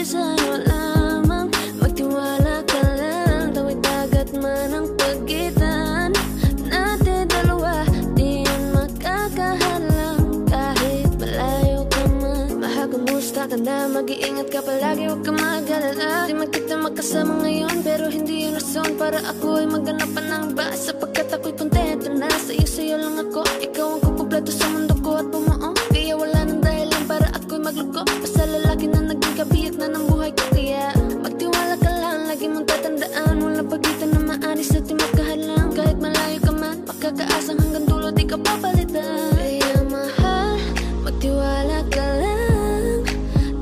sa'yo lamang. Magtiwala ka lang, tawid dagat man ang pagitan natin dalawa, di yun makakahalang kahit malayo ka man. Mahal, kumusta ka na? Mag-iingat ka palagi, huwag ka mag-alala. Di man kita magkasama ngayon, pero hindi yun rason para ako ay maghanap pa ng iba, sapagkat ako'y kontento na sa'yo lang ako. Ikaw ang kukumpleto sa mundo ko at bumuo, kaya wala nang dahilan para ako'y magluko. Basta lalaki na naging kabiyak na ng buhay ko, kaya magtiwala ka lang. Lagi mong tatandaan, walang pagitan na maanis at di magkahalang. Kahit malayo ka man, makakaasang hanggang dulo di ka papalitan. Kaya mahal, magtiwala ka lang.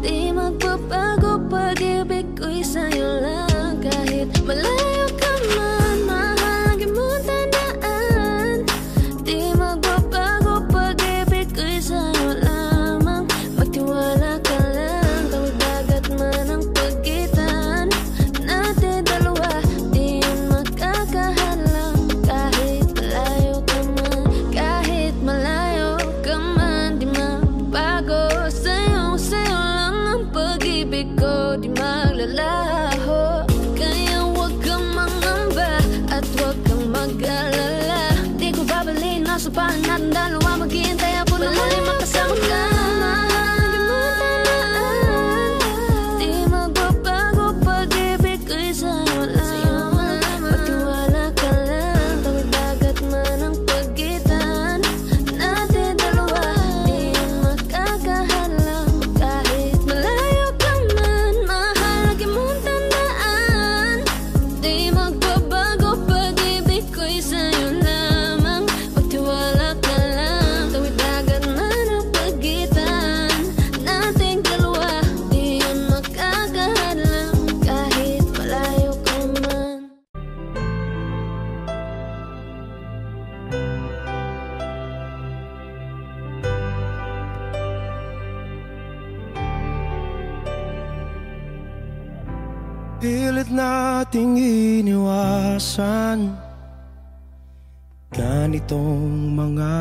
Di magbabago pag-ibig ko'y sa'yo lang. Kahit malayo ka man, mahal, lagi mong tandaan. Di magbabago pag-ibig ko'y sa'yo lamang. Magtiwala ka lang, tawid dagat man ang pagitan natin dalawa, di yun makakahalang. Kahit malayo ka man, kahit malayo ka man, di magbago sa'yo lang ang pag-ibig ko, di maglalaho. Kaya huwag kang mangamba at huwag kang mag-alala. Di ko babaliin, nasa pahan natin dalawa, maghihintay ako na muli makasama ka. Di magbabago pag-ibig ko'y sa'yo lamang. Magtiwala ka lang, tawid dagat man ang pagitan natin dalawa, di yun makakahalang. Kahit malayo ka man, mahal, lagi mong tandaan. Di magbabago pag-ibig ko'y sa'yo lamang. Magtiwala ka lang, tawid dagat man ang pagitan nating dalawa, di yun makakahalang. Kahit malayo ka man. Pilit nating iniwasan ganitong mga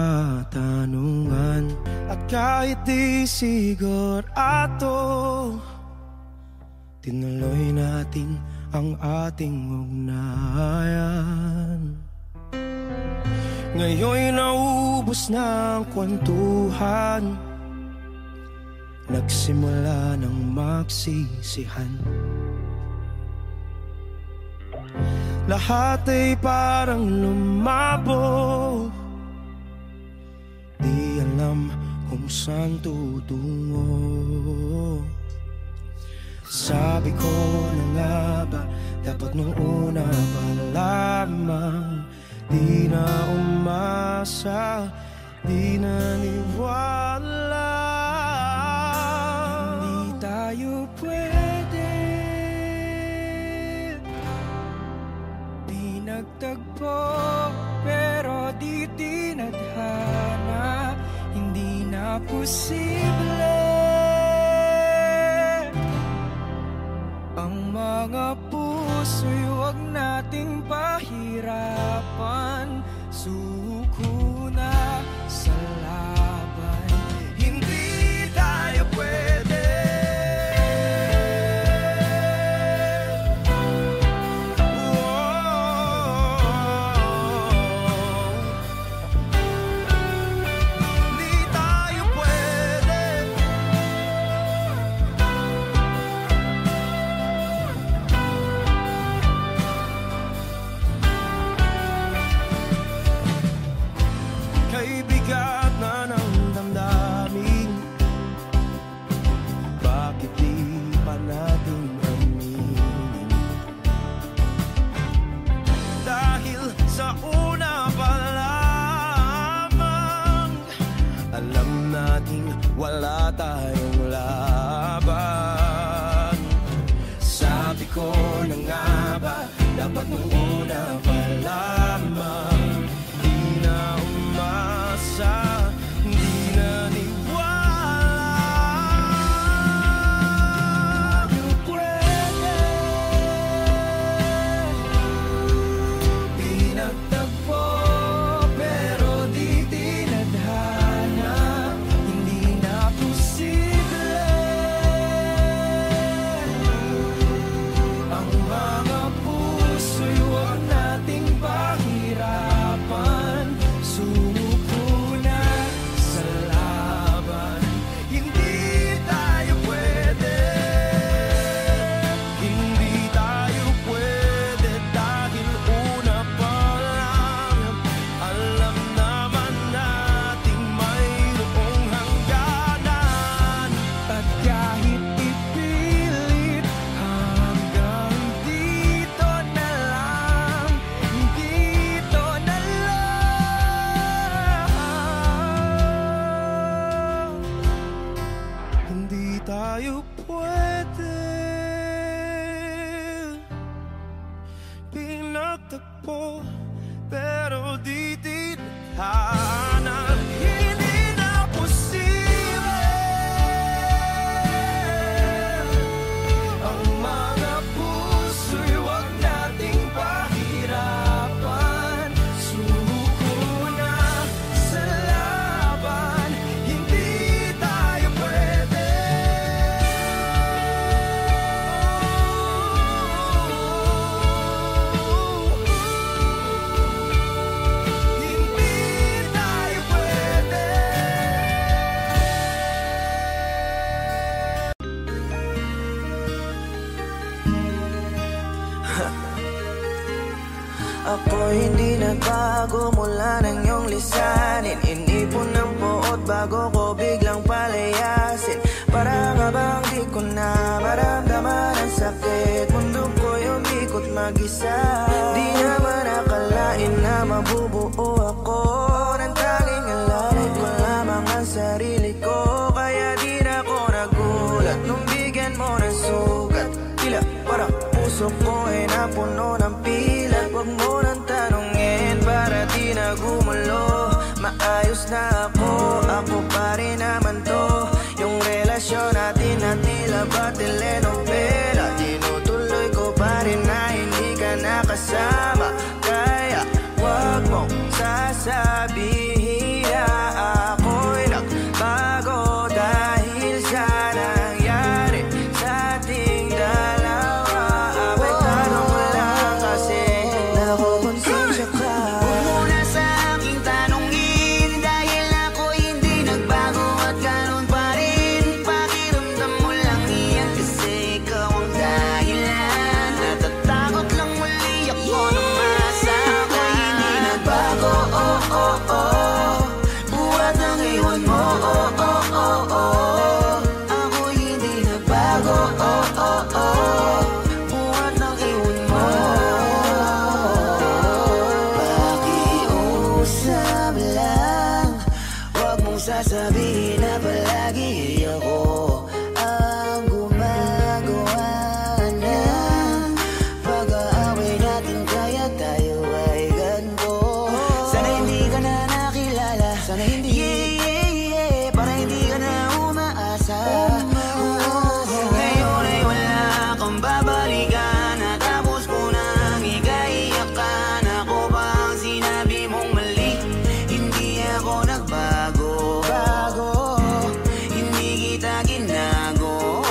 tanungan. At kahit di sigurado, tinuloy natin ang ating ugnayan. Ngayon'y naubos na ang kwentuhan, nagsimula ng magsisihan. Lahat ay parang lumabo, di alam kung saan tutungo. Sabi ko na nga ba, dapat nung una pa lamang. Di na umasa, di naniwala. Hindi tayo pwede, di nagtagpo, pero di tinadhana. Hindi na posible ang mga puso'y huwag nating pahirapan. Suko na sa laban, hindi tayo pwede. Hindi tayo pwede. Kay bigat na ng damdamin, bakit di pa natin aminin? Dahil sa una pa lamang, alam nating wala tayong laban. Sabi ko na nga ba, dapat nung una pa lamang. Di na umasa, di naniwala. Tayo pwede, di nagtagpo, pero di tinadhana. Hindi na posible Ako hindi nagbago mula ng iyong lisanin. Inipon ng buot bago ko biglang palayasin. Para nga bang di ko na maramdaman ang sakit. Mundo ko'y umikot mag-isa. Di naman akalain na mabubuo ako ng tanging alalay ko lamang ang sarili ko. Kaya di na ako nagulat nung bigyan mo ng sugat. Tila parang puso ko ay napuno ng pilat. Huwag mo nang tanungin para di na gumulo. Maayos na ako pa rin naman to. Yung relasyon natin na tila ba telenovela. Tinutuloy ko pa rin na hindi ka nakasama. Kaya huwag mong sasabihin na ako'y nagbago dahil sa nangyari sa ating dalawa. Apektado ko lang kasi nakukonsensya ka. Huwag mo na sa aking tanongin dahil ako'y hindi nagbago at ganun pa rin. Pakiramdam mo lang iyan kasi ikaw ang dahilan. Natatakot lang muli ako nung masa ako'y hindi nagbago. Buhat ang iwan mo. Ako'y hindi nagbago. Buhat ang iwan mo. Pakiusap lang, huwag mong sasabihin na palagi ako ang gumagawa ng pag-aaway natin. Kaya tayo ay ganito. Sana hindi ka na nakilala. Sana hindi para hindi ka na umaasa. Ngayon ay wala kang babalikan. Natapos ko nang ikaiyakan. Ako ba ang sinabi mong mali? Hindi ako nagbago. Hindi kita ginago.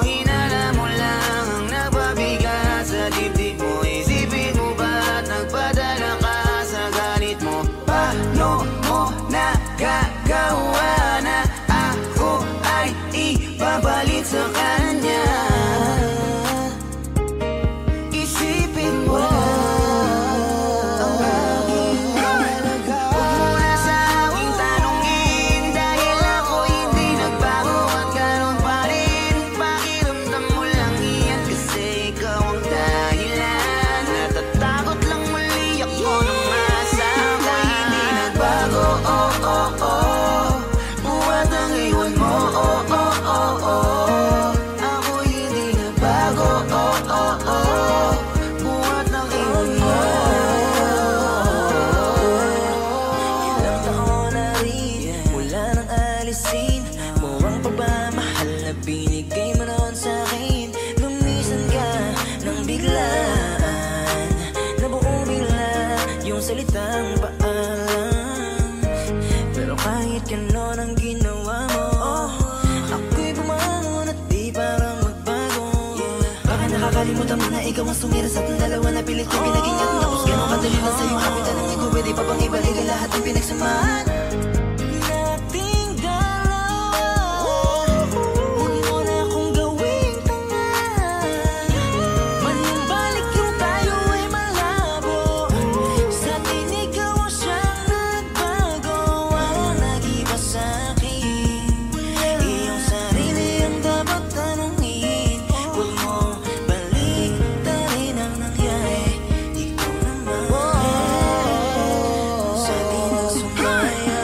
Hinala mo lang ang nagpabigat sa dibdib mo. Isipin mo ba't nagpadala ka sa galit mo? Paano mo nagagawa na ako ay ipapalit sa kanya? Isipin mo ang aking halaga. Huwag mo na sa aking tanongin dahil ako hindi nagbago at ganun pa rin. Pakiramdam mo lang iyan kasi ikaw ang dahilan. Natatakot lang muli ako nung masa ako'y hindi nagbago. Buhat ang iwan mo. Ako'y hindi nagbago. Buhat ang iwan mo. Ilang taon na rin mula nang alisin mo ang pagmamahal na binigay mo noon sa'kin. Lumisan ka nang biglaan, nabuo bigla yung salitang paalam. Pero kahit gano'n ang ginawa mo, ako'y bumangon at di parang magbago. Baka nakakalimutan mo na ikaw ang sumira sa ating dalawa na pilit ko pinag-ingat. Tapos gano'n kadali lang sa'yo kapitan ng ego. Pwede pa bang ibalik ang lahat ng pinagsamahan nating dalawa? Huwag mo na akong gawing tanga. Manumbalik yung tayo ay malabo. Sa atin ikaw ang siyang nagbago. Walang nag-iba sa'kin. Iyong sarili ang dapat tanungin. Huwag mo baliktarin ang nangyari. Ikaw naman sa atin ang sumaya.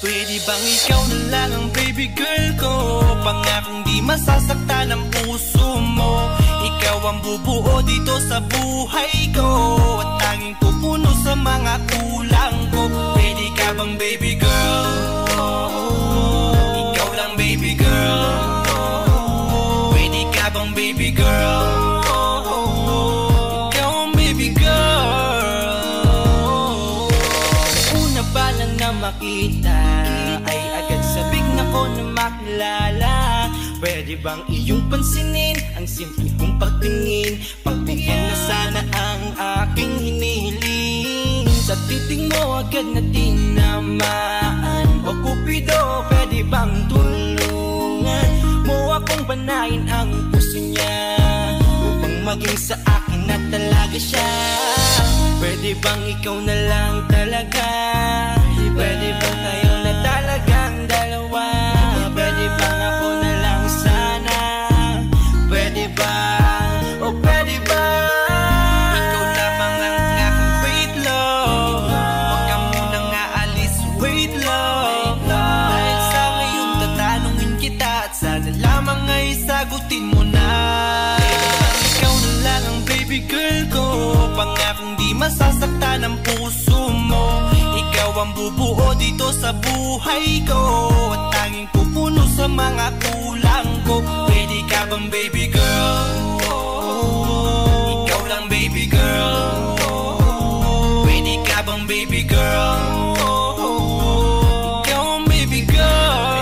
Pwede bang ikaw na lang ang baby girl ko? Pangakong di masasaktan ang puso mo. Ikaw ang bubuo dito sa buhay ko, at tanging pupuno sa mga kulang ko. Pwede ka bang baby girl? Ikaw lang baby girl. Pwede ka bang baby girl? Ikaw ang baby girl. Una pa lang na makita ay agad sabik na ko na makilala. Pwede bang iyong pansinin ang simple kong pagtingin? Pagbigyan na sana ang aking hinihiling. Sa titing mo agad na tinamaan. O Cupido, pwede bang tulungan mo akong panayin ang puso niya, upang maging sa akin na talaga siya? Pwede bang ikaw na lang talaga? Pwede bang tayo na talagang dalawa? Pwede bang ako na lang sana? Pwede ba? O pwede ba? Ikaw lamang ang aking wait love. Huwag ka munang aalis, wait love. Dahil sa ngayon tatanungin kita, at sana lamang ay sagutin mo na. Ikaw na lang ang baby girl ko. Pangakong di masasaktan ang puso mo. Ikaw ang bubuo dito sa buhay ko, at tanging pupuno sa mga kulang ko. Pwede ka bang baby girl? Ikaw lang baby girl. Pwede ka bang baby girl? Ikaw ang baby girl.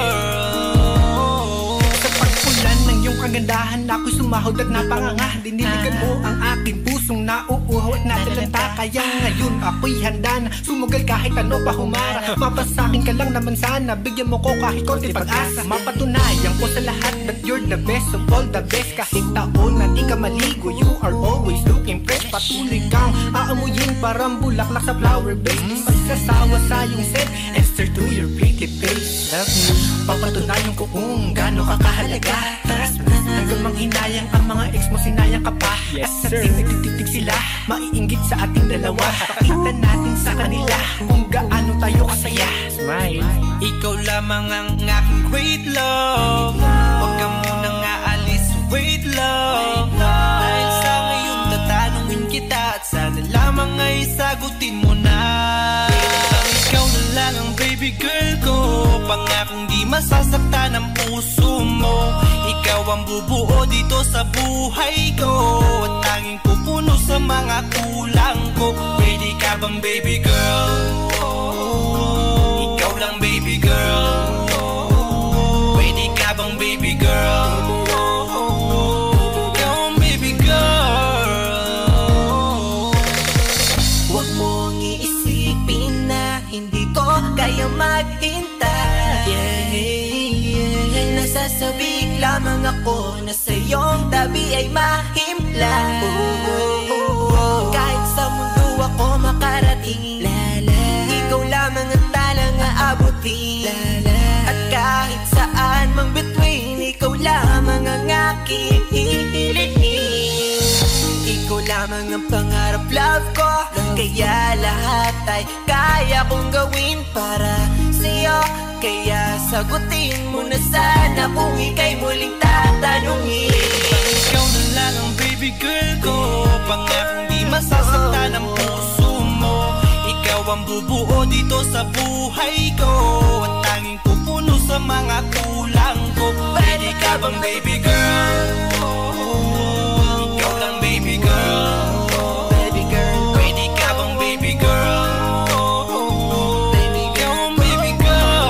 Sa pagpulan ng iyong kagandahan, ako'y sumahod at napanganga. Diniligan mo ang aking pusong nauuhaw at natalanta. Kaya ngayon ako'y handa na sumugal kahit ano pa humara. Mapasakin ka lang naman sana, bigyan mo ko kahit konti pag-asa. Mapatunayan ko sa lahat that you're the best of all the best. Kahit taon na di ka maligo, you are always looking fresh. Patuloy kang aamuyin parang bulaklak sa flower base. Di magsasawa sa iyong scent and stare to your pretty face. Love you, papatunayan ko kung gaano ka kahalaga. Trust me, hanggang manghinayang ang mga ex mo, sinayang ka pa. Yes, at sa nagtitig sila, maiinggit sa ating dalawa. Pakita natin sa kanila kung gaano tayo kasaya. Smile. Ikaw lamang ang aking great love. Huwag ka munang aalis, wait love. Dahil sa ngayon tatanungin kita, at sana lamang ay sagutin mo na. Ikaw na lang ang baby girl ko. Pangakong di masasaktan ang puso mo. Ikaw ang bubuo dito sa buhay ko, at tanging pupuno sa mga kulang ko. Pwede ka bang baby girl? Ikaw lang baby girl. Pwede ka bang baby girl? Ikaw ang baby girl. Huwag mong iisipin na hindi ko kaya maghintay. Nasasabik lamang ako na sa iyong tabi ay mahimpla. Kahit sa mundo ako makarating, ikaw lamang ang talang aabutin. At kahit saan mang between, ikaw lamang ang aking hihilihin. Ikaw lamang ang pangarap, love ko. Kaya lahat ay kaya kong gawin para sa'yo. Kaya sagutin mo na sana kung ika'y muling tatanungin. Ikaw na lang ang baby girl ko. Pangakong di masasaktan ang puso mo. Ikaw ang bubuo dito sa buhay ko, at tanging pupuno sa mga kulang ko. Pwede ka bang baby girl? Ikaw lang baby girl. Baby girl, Pwede ka bang baby girl? baby Ikaw girl, ang baby girl.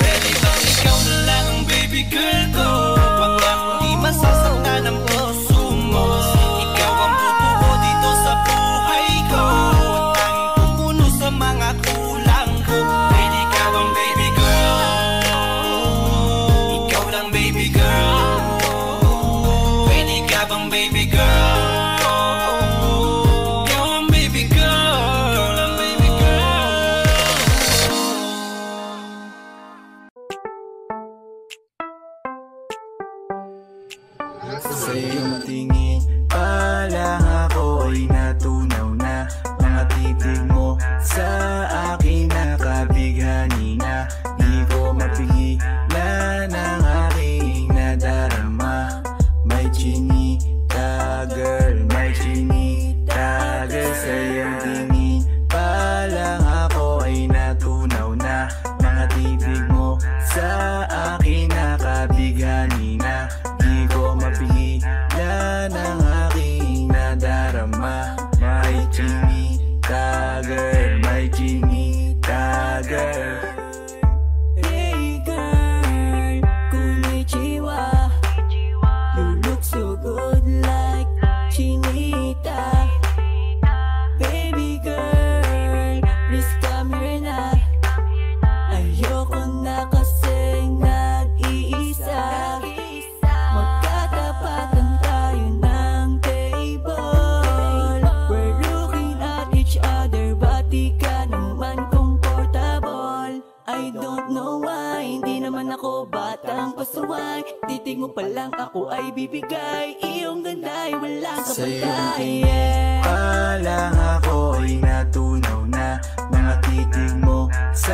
Pwede bang ikaw na lang ang baby girl ko? Pangakong di masasaktan ang puso mo. Ikaw ang bubuo dito sa buhay ko, at tanging pupuno sa mga kulang ko. Pwede ka bang baby girl? Ikaw lang baby girl. Pwede ka bang baby girl? Ikaw ang baby girl. Ikaw lang baby girl. Sa iyong tingin pa lang ako ay natunaw na. Mga titig mo sa akin nakabit. ako batang pasaway. Titig mo pa lang ako ay bibigay. Iyong ganda'y walang kapantay. Pa lang ako ay natunaw na. Mga titig mo sa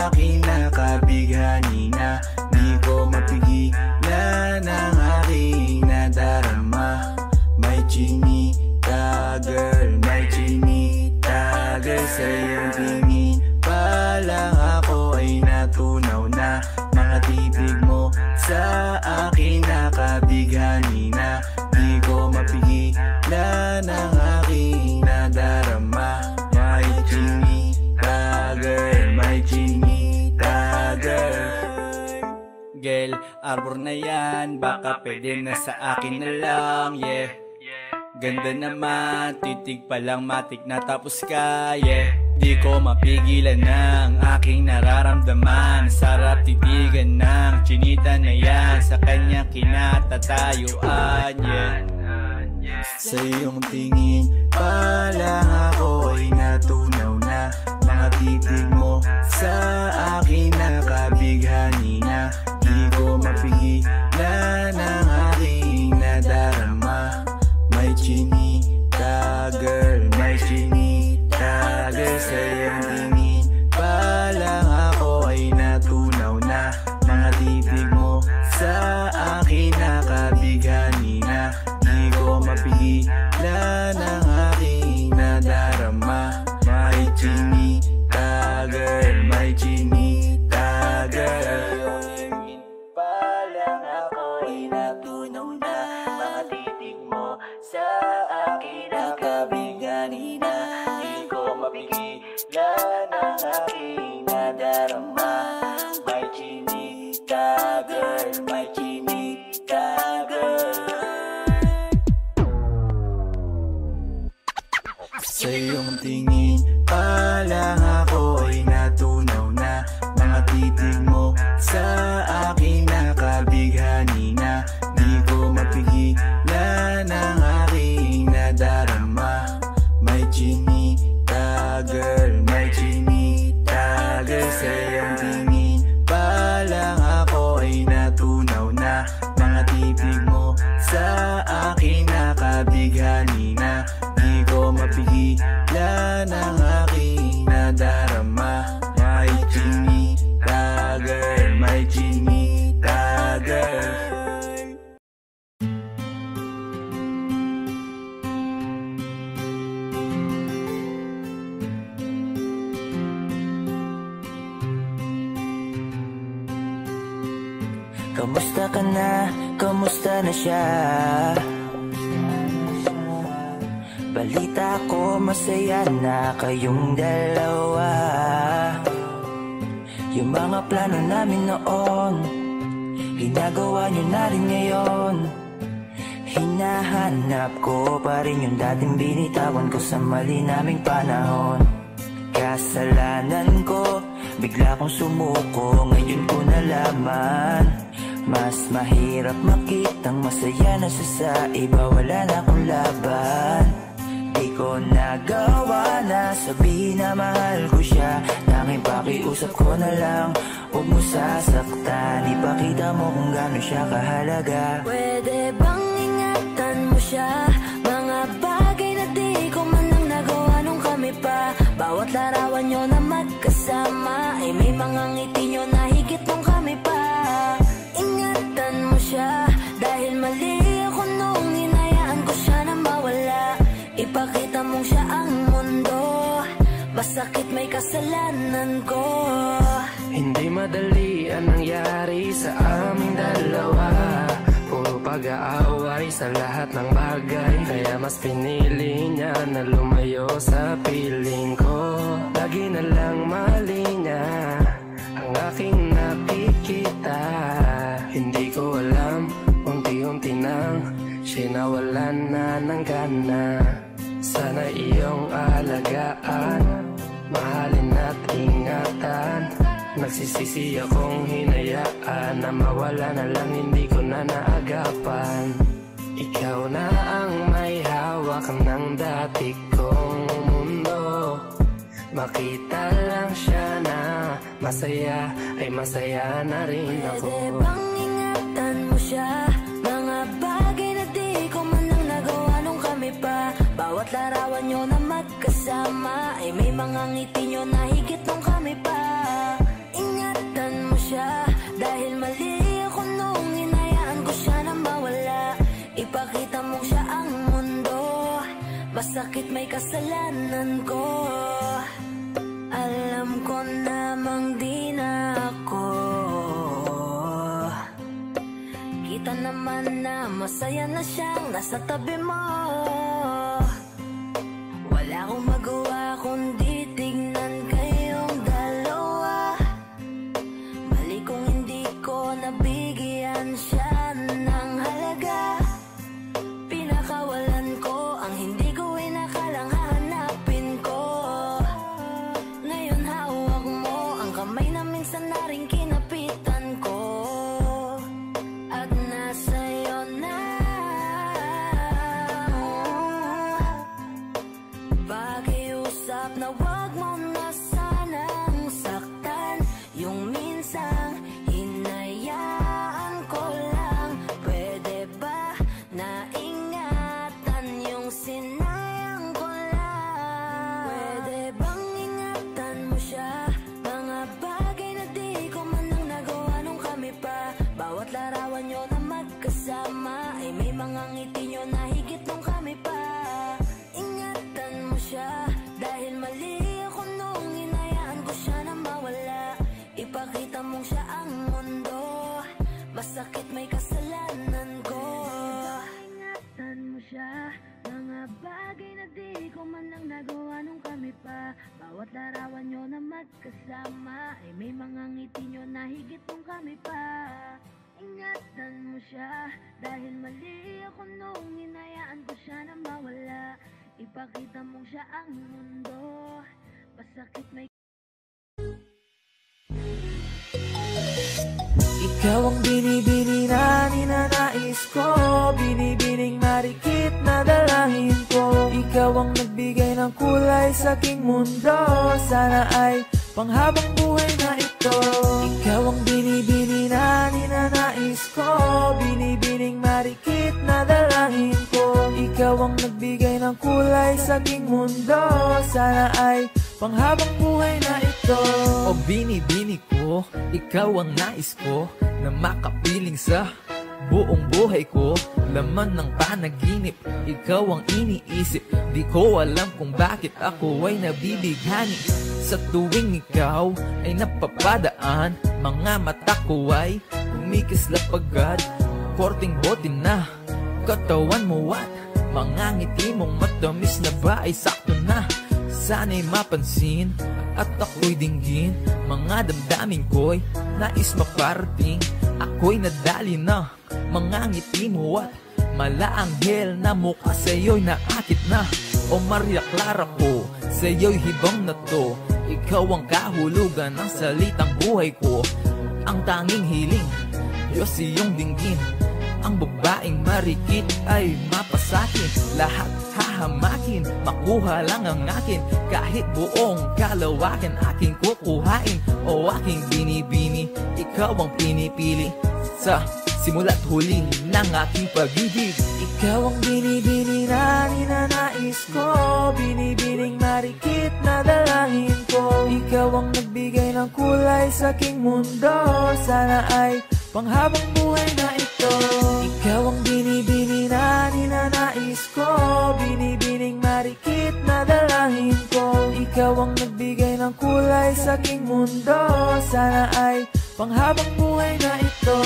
akin nakabighani na. Di ko mapigilan ang aking nadarama. May chinita girl, may chinita girl. Sa iyong tingin pa lang ako ay natunaw na. Mga titig mo sa akin nakabighani na. Di ko mapigilan ang aking nadarama. May chinita girl, may chinita girl. Girl, arbor na yan, baka pwede na sa akin na lang, yeah. Ganda naman, titig pa lang matik na tapos ka, yeah. Di ko mapigilan ng aking nararamdaman. Sarap titigan ng chinita na yan. Sa kanya kinatatayuan, yeah. Sa iyong tingin pa lang ako ay natunaw na. Mga titig mo sa akin nakabighani na. Di ko mapigilan ang aking nadarama. May chinita girl, may chinita girl. Sa iyong tingin pa lang ako ay natunaw na. Mga titig mo sa akin nakabighani na. Di ko mapigilan ang aking nadarama. May chinita girl, may chinita girl. Pa lang ako ay natunaw na. Mga titig mo sa akin nakabighani na. Di ko mapigilan ang aking nadarama. May chinita girl, may chinita girl. Sa iyong tingin pa lang ako ay natunaw na. Mga titig mo sa akin nakabighani na. Di ko mapigilan ang aking nadarama. May chinita girl, may chinita girl. Sa iyong tingin pa lang ako ay natunaw na. Mga titig mo sa akin nakabighani na. Di ko mapigilan ang aking nadarama. May chinita girl, may chinita girl. Kamusta ka na? Kamusta na siya? Balita ko masaya na kayong dalawa. Yung mga plano namin noon, ginagawa nyo na rin ngayon. Hinahanap ko pa rin yung dating binitawan ko sa mali naming panahon. Kasalanan ko, bigla kong sumuko, ngayon ko nalaman. Mas mahirap makitang masaya na siya sa iba, wala na akong laban. Di ko nagawa na sabihin na mahal ko siya. Tanging pakiusap ko na lang, huwag mo sasaktan. Ipakita mo kung gano'n siya kahalaga. Pwede bang ingatan mo siya? Mga bagay na di ko man lang nagawa nung kami pa. Bawat larawan nyo na magkasama ay may mga ngiti nyo na higit nung kami pa. Ingatan mo siya dahil mali ako nung hinayaan ko siya na mawala. Ipakita mong siya ang mundo, masakit may kasalanan ko. Hindi madali ang nangyari sa aming dalawa. Puro pag-aaway sa lahat ng bagay, kaya mas pinili niya na lumayo sa piling ko. Lagi na lang mali niya ang aking nakikita. Hindi ko alam, unti-unti nang siya nawalan na ng gana. Sana iyong alagaan, mahalin at ingatan. Nagsisisi akong hinayaan na mawala na lang, hindi ko na naagapan. Ikaw na ang may hawak ng dati kong mundo. Makita lang siya na masaya ay masaya na rin ako. Pwede bang ingatan mo siya? Mga bagay na di ko man lang nagawa nung kami pa. Bawat larawan nyo na magkasama ay may mga ngiti nyo na higit nung kami pa. Ingatan mo siya dahil mali ako nung hinayaan ko siya na mawala. Ipakita mo siya ang mundo, masakit may kasalanan ko. Alam ko namang di na ako. Kita naman na masaya na siyang nasa tabi mo. Wala akong magawa kundi tignan kayong dalawa. Mali kung hindi ko nabigyan siya ng halaga. Pinakawalan ko ang hindi ko inakalang hahanapin ko. Ngayon hawak mo ang kamay na minsan na rin kinapitan ko. At nasa'yo na. Pakiusap na wag mo na sanang saktan. Yung minsang hinayaan ko lang. Pwede ba na ingatan yung sinayang ko lang? Pwede bang ingatan mo siya? Mga bagay na di ko man lang nagawa nung kami pa. Bawat larawan nyo na magkasama ay may mga ngiti nyo na higit nung kami pa. Ingatan mo siya dahil mali ako nung hinayaan ko siya na mawala. Ipakita mong siya ang mundo, masakit may kasalanan ko. Ingatan mo siya, mga bagay na di ko man lang nagawa nung kami pa. Bawat larawan nyo na magkasama ay may mga ngiti nyo na higit nung kami pa. Ingatan mo siya dahil mali ako nung hinayaan ko siya na mawala. Ipakita mong siya ang mundo, masakit may. Ikaw ang binibini na ninanais ko, binibining marikit na dalangin ko. Ikaw ang nagbigay ng kulay sa aking mundo, sana ay panghabang buhay na ito. Ikaw ang binibini na ninanais ko, binibining marikit na dalangin ko. Ikaw ang nagbigay ng kulay sa aking mundo, sana ay panghabang buhay na ito. O binibini ko, ikaw ang nais ko na makapiling sa buong buhay ko. Laman ng panaginip, ikaw ang iniisip. Di ko alam kung bakit ako ay nabibighani. Sa tuwing ikaw ay napapadaan, mga mata ko ay kumikislap agad. Korting bote na katawan mo at mga ngiti mong matamis na ba ay sakto na. Sana'y mapansin at ako'y dinggin, mga damdamin ko'y nais maparating. Ako'y nadali na mga ngiti mo at malaanghel na mukha sa'yo'y naakit na. O Maria Clara ko, sa'yo'y hibang na to. Ikaw ang kahulugan ng salitang buhay ko. Ang tanging hiling, Diyos iyong dinggin. Ang babaeng marikit ay mapasakin. Lahat hahamakin, makuha lang ang akin. Kahit buong kalawakan aking kukuhain. O aking binibini, ikaw ang pinipili. Sa simula't huli ng aking pag-ibig. Ikaw ang binibini na ninanais ko, binibining marikit na dalangin ko. Ikaw ang nagbigay ng kulay sa aking mundo, sana ay panghabang buhay na ito. Ikaw ang binibini na ninanais ko, binibining marikit na dalangin ko. Ikaw ang nagbigay ng kulay sa aking mundo, sana ay panghabang buhay na ito.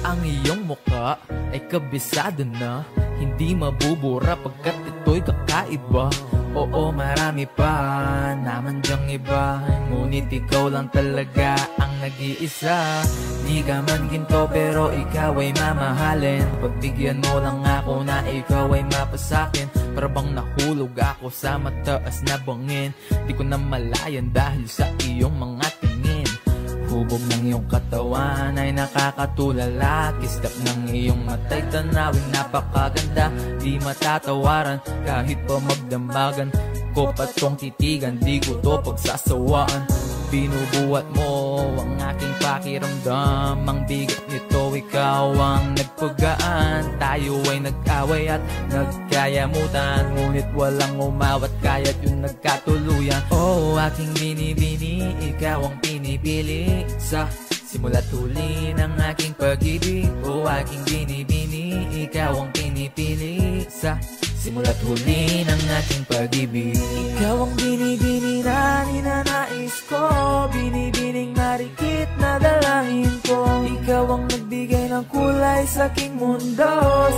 Ang iyong muka ay kabisado na, hindi mabubura pagkat ito'y kakaiba. Oo, marami pa naman dyang iba, ngunit ikaw lang talaga ang nag-iisa. Di ka man ginto pero ikaw ay mamahalin. Pagbigyan mo lang ako na ikaw ay mapasakin. Para bang nahulog ako sa mataas na bangin. Di ko na malayan dahil sa iyong mga tingin. Hubog ng iyong katawan ay nakakatulala. Kislap ng iyong matay tanawin napakaganda. Di matatawaran kahit pa magdamagan ko pa tong titigan. Di ko to pagsasawaan. Binubuhat mo ang aking pakiramdam. Ang bigat nito, ikaw ang nagpagaan. Tayo ay nag-away at nagkayamutan, ngunit walang umawat kaya't yung nagkatuluyan. Oh, aking binibini, ikaw ang pinipili sa simula't huli ng aking pag-ibig. Oh, aking binibini, ikaw ang pinipili sa simula't huli ng aking pag-ibig. Ikaw ang binibini na ninanais ko, binibining marikit na dalangin ko. Ikaw ang nagbigay ng kulay sa aking mundo,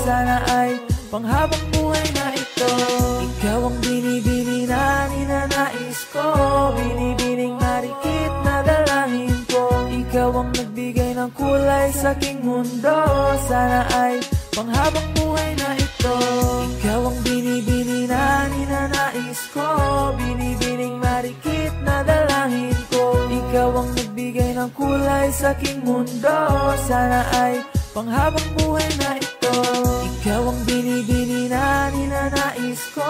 sana ay panghabang buhay na ito. Ikaw ang binibini na ninanais ko, binibining marikit na dalangin ko. Ikaw ang nagbigay ng kulay sa aking mundo, sana ay panghabang buhay na ito. Ikaw ang binibini na ninanais ko, binibining marikit na dalangin ko. Ikaw ang nagbigay ng kulay sa aking mundo, sana ay panghabang buhay na ito. Ikaw ang binibini na ninanais ko,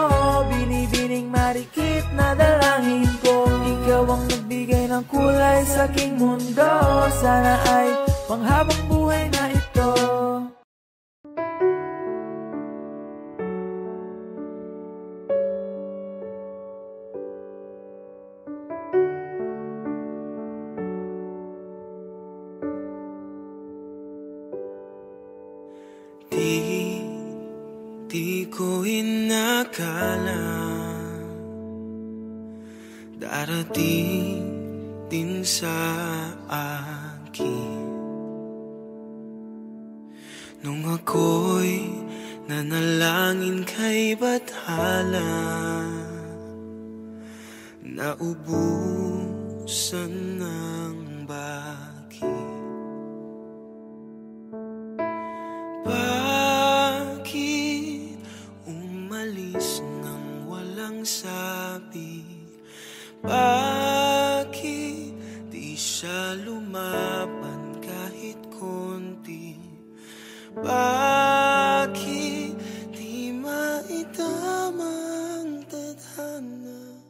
binibining marikit na dalangin ko. Ikaw ang nagbigay ng kulay sa aking mundo, sana ay panghabang buhay na ito. Di ko inakala darating din sa akin nung ako'y nanalangin kay Bathala, naubusan ng bakit. Bakit umalis nang walang sabi? Bakit di siya lumaban kahit konti? Bakit di maitama ang tadhana?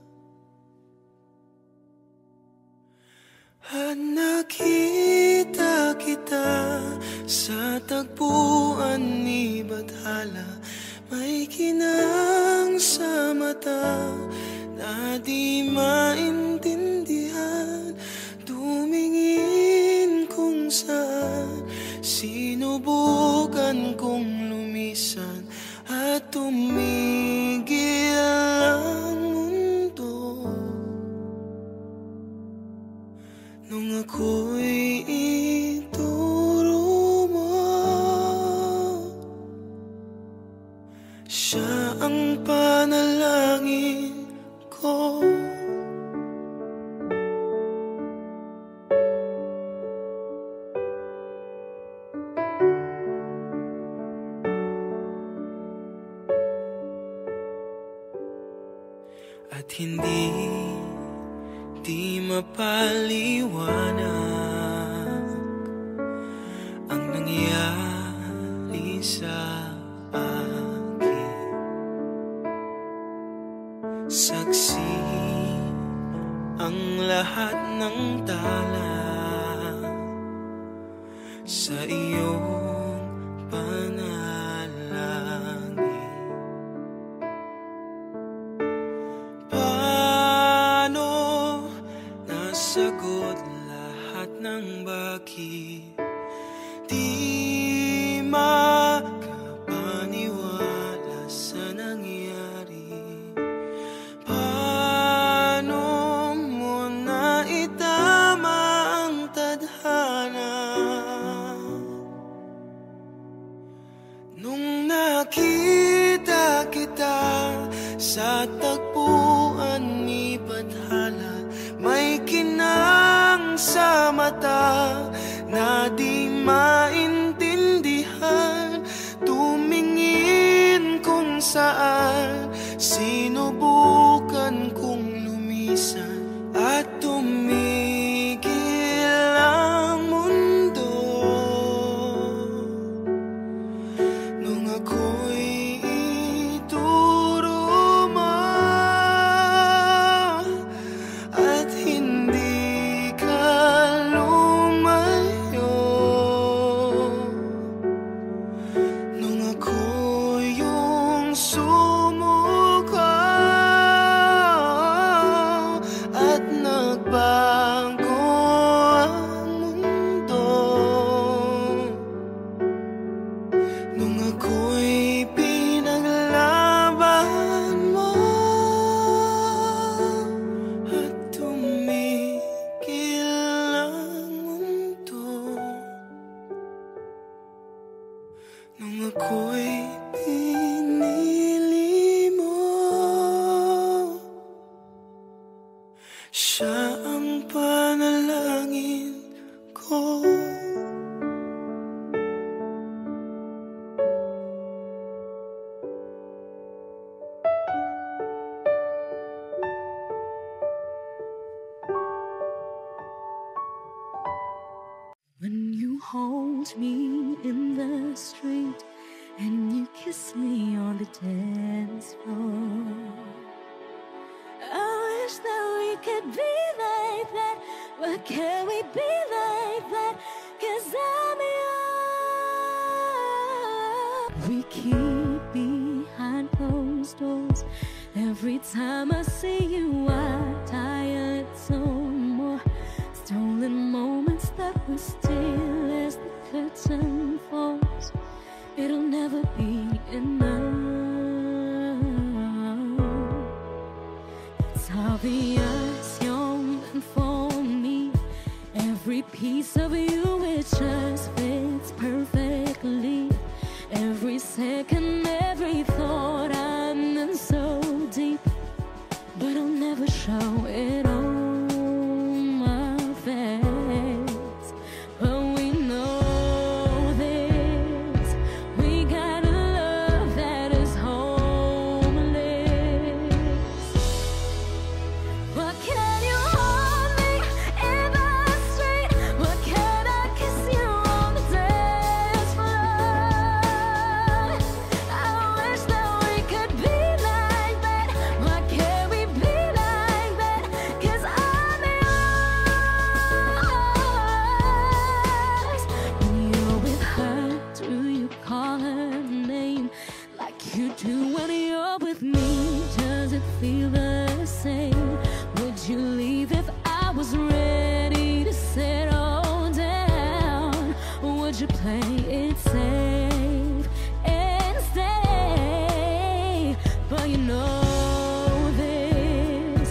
At nakita kita sa tagpuan ni Bathala, may kinang sa mata na di maintindihan. Tumingin kung saan, sinubukan kong lumisan at tumigil ang mundo. Nung ako'y ituro mo, siya ang panalangin ko. At hindi mapaliwanag ang nangyari sa akin. Saksi ang lahat ng tala sa iyong panalangin. Paano nasagot lahat ng bakit? Di makapaniwala sa nangyari. Paano mo naitama ang tadhana? Nung nakita kita sa tagpuan ni Bathala, may kinang sa mata na di maintindihan. Tumingin kung saan, sinubukan kong lumisan at tumigil ang mundo. Nung ako'y ituro mo at hindi kiss me on the dance floor. I wish that we could be like that. Why can't we be like that? 'Cause I'm yours. We keep behind closed doors. Every time I see you, I tire it so more. Stolen moments that we steal as the curtain falls. It'll never be enough. It's obvious you're meant for me. Every piece of you, it just fits perfectly. Every second, every thought, I'm in so deep. But I'll never show it on my face. But we know this. We got a love that is homeless. Why can't you hold me in the street? Why can't I kiss you on the dance floor? I wish that we could be like that. Why can't we be like that? 'Cause I'm yours. When you're with her, do you call her name like you do when you're with me? Does it feel the same? Would you leave if I was ready to settle down? Would you play it safe and stay? But you know this.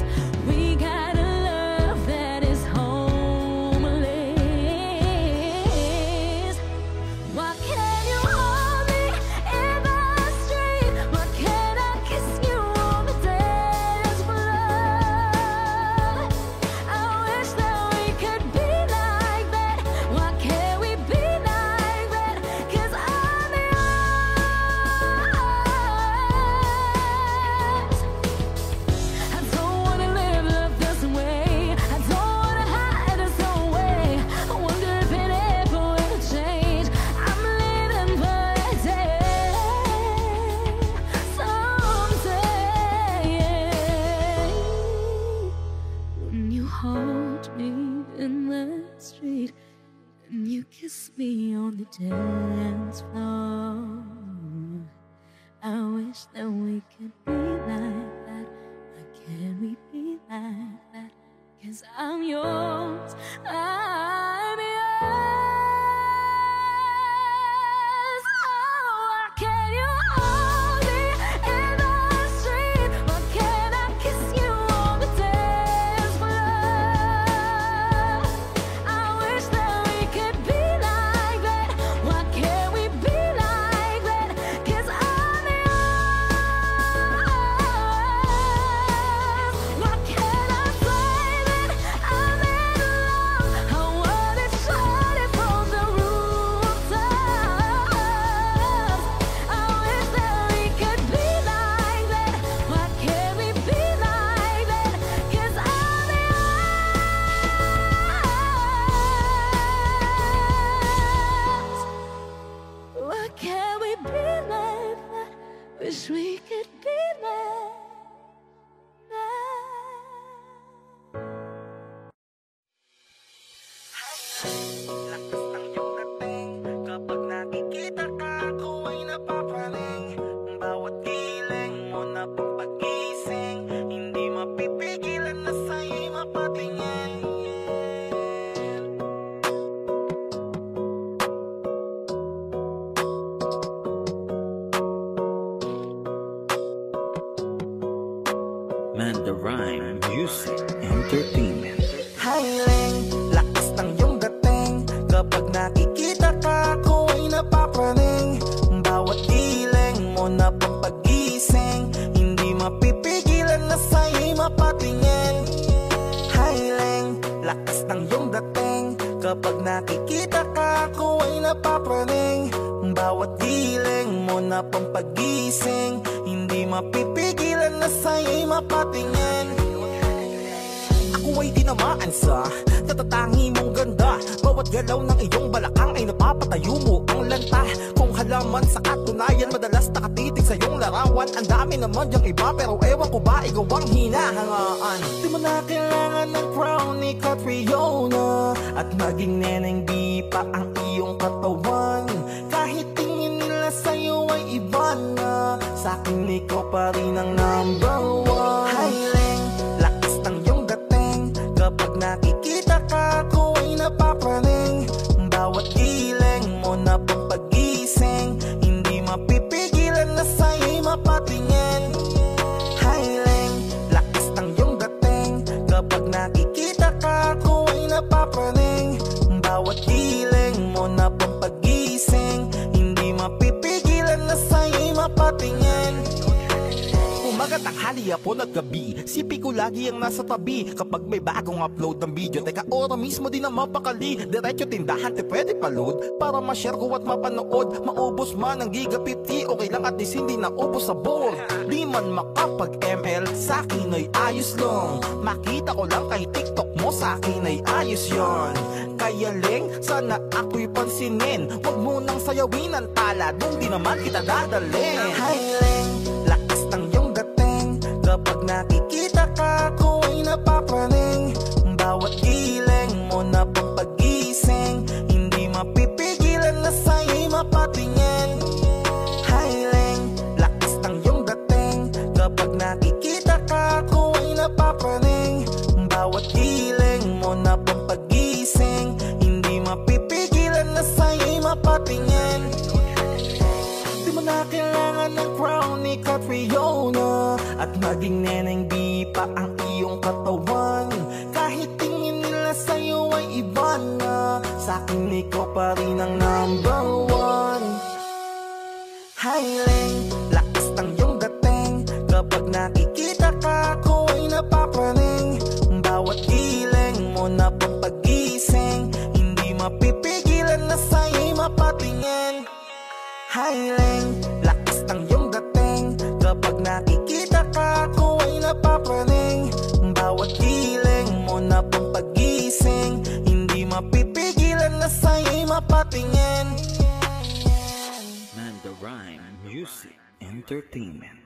We got a love that is homeless. Why can't you hold me in the street? Why can't I kiss you on the dance floor? I wish that we could be like that. Why can't we be like that? 'Cause I'm yours. I don't wanna live this way. I don't wanna hide this away. I wonder if it ever will change. I'm living for a day, someday. When you hold me in the street and you kiss me on the dance floor, I wish that we could be like that. Why can't we be like that? 'Cause I'm yours, I'm yours. Oh, why can't you hold me in the street? Why can't I kiss you on the dance floor? I wish that we could be like that. Why can't we be like that? 'Cause I'm yours. Why can't I say that I'm in love? I wanna shout it from the rooftops. I wish that we could be like that. Why can't we be like that? 'Cause I'm yours. Why can't we be like that? Wish we could be like Lakas ng iyong dating. Kapag nakikita ka, ako ay napapaling. Bawat giling mo na pang pagising, hindi mapipigilan na sa'yo'y mapatingin. Mandarine Music Entertainment. Hiling, lakas ng iyong dating. Kapag nakikita ka, ako ay napapaling. Bawat giling mo na pang pagising, hindi mapipigilan na sa'yo'y mapatingin. Hiling, lakas ng iyong dating. Kapag nakikita ka, ako ay napapaling. Bawat giling mo na pang pagising, hindi mapipigilan na sa'yo'y mapatingin. Ako ay tinamaan sa tatatangi mong ganda. Bawat galaw ng iyong balakang ay napapatayo mo ang ng lanta. Kung halaman sa katunayan, madalas nakatitig sa iyong larawan. Ang dami naman yung iba, pero ewan ko ba ikaw ang hinahangaan. Di mo na kailangan ng crown ni Catriona, at maging neneng di pa ang iyong katawan. Kahit tingin nila sa'yo ay iba na, sa'kin ikaw pa rin ang number one. Haileng, lakas ng iyong dating, kapag nakikita ka ako ay napapraning. Bawat giling mo na pampagising, hindi mapipigilan na sa'yo'y mapatingin. Haileng, lakas ng iyong dating, kapag nakikita ka ako ay napapraning. Bawat giling mo na pampagising, hindi mapipigilan na sa'yo'y mapatingin. Umaga, tanghali, hapon at gabi, sipi ko lagi ang nasa tabi. Kapag may bagong upload ng video, teka ora mismo din ang mapakali. Diretso tindahan, te pwede pa-load, para ma-share ko at mapanood. Maubos man ang giga 50, okay lang at least hindi na ubos sa board. Di man makapag-ML, sa'kin ay ayos lang. Makita ko lang kay TikTok mo, sa'kin ay ayos yon. Kaya Leng, sana ako'y pansinin, wag mo nang sayawin ang tala, dun di naman kita dadalhin. Hi Leng, lakas ng iyong dating, kapag nakikita ka ako ay napapraning. Bawat giling mo na pampagising, hindi mapipigilan na sa'yo'y mapatingin. Hi Leng, lakas ng iyong dating, kapag nakikita ka ako ay napapraning. Bawat giling mo na pampagising, hindi mapipigilan na sa'yo'y mapatingin. Di mo na kailangan ng crown ni Catriona, at maging neneng di pa ang iyong katawan. Kahit tingin nila sa'yo ay iba na, sa'kin ikaw pa rin ang number one. Haileng, lakas ng iyong dating, kapag nakikita ka ako ay napapraning. Bawat giling mo na pampagising, hindi mapipigilan na sa'yo'y mapatingin. Haileng, lakas ng iyong dating, kapag nakikita ka ako ay napapraning. Bawat giling mo na pampagising, hindi mapipigilan na sa'yo'y mapatingin. Manda Rhyme Music Entertainment.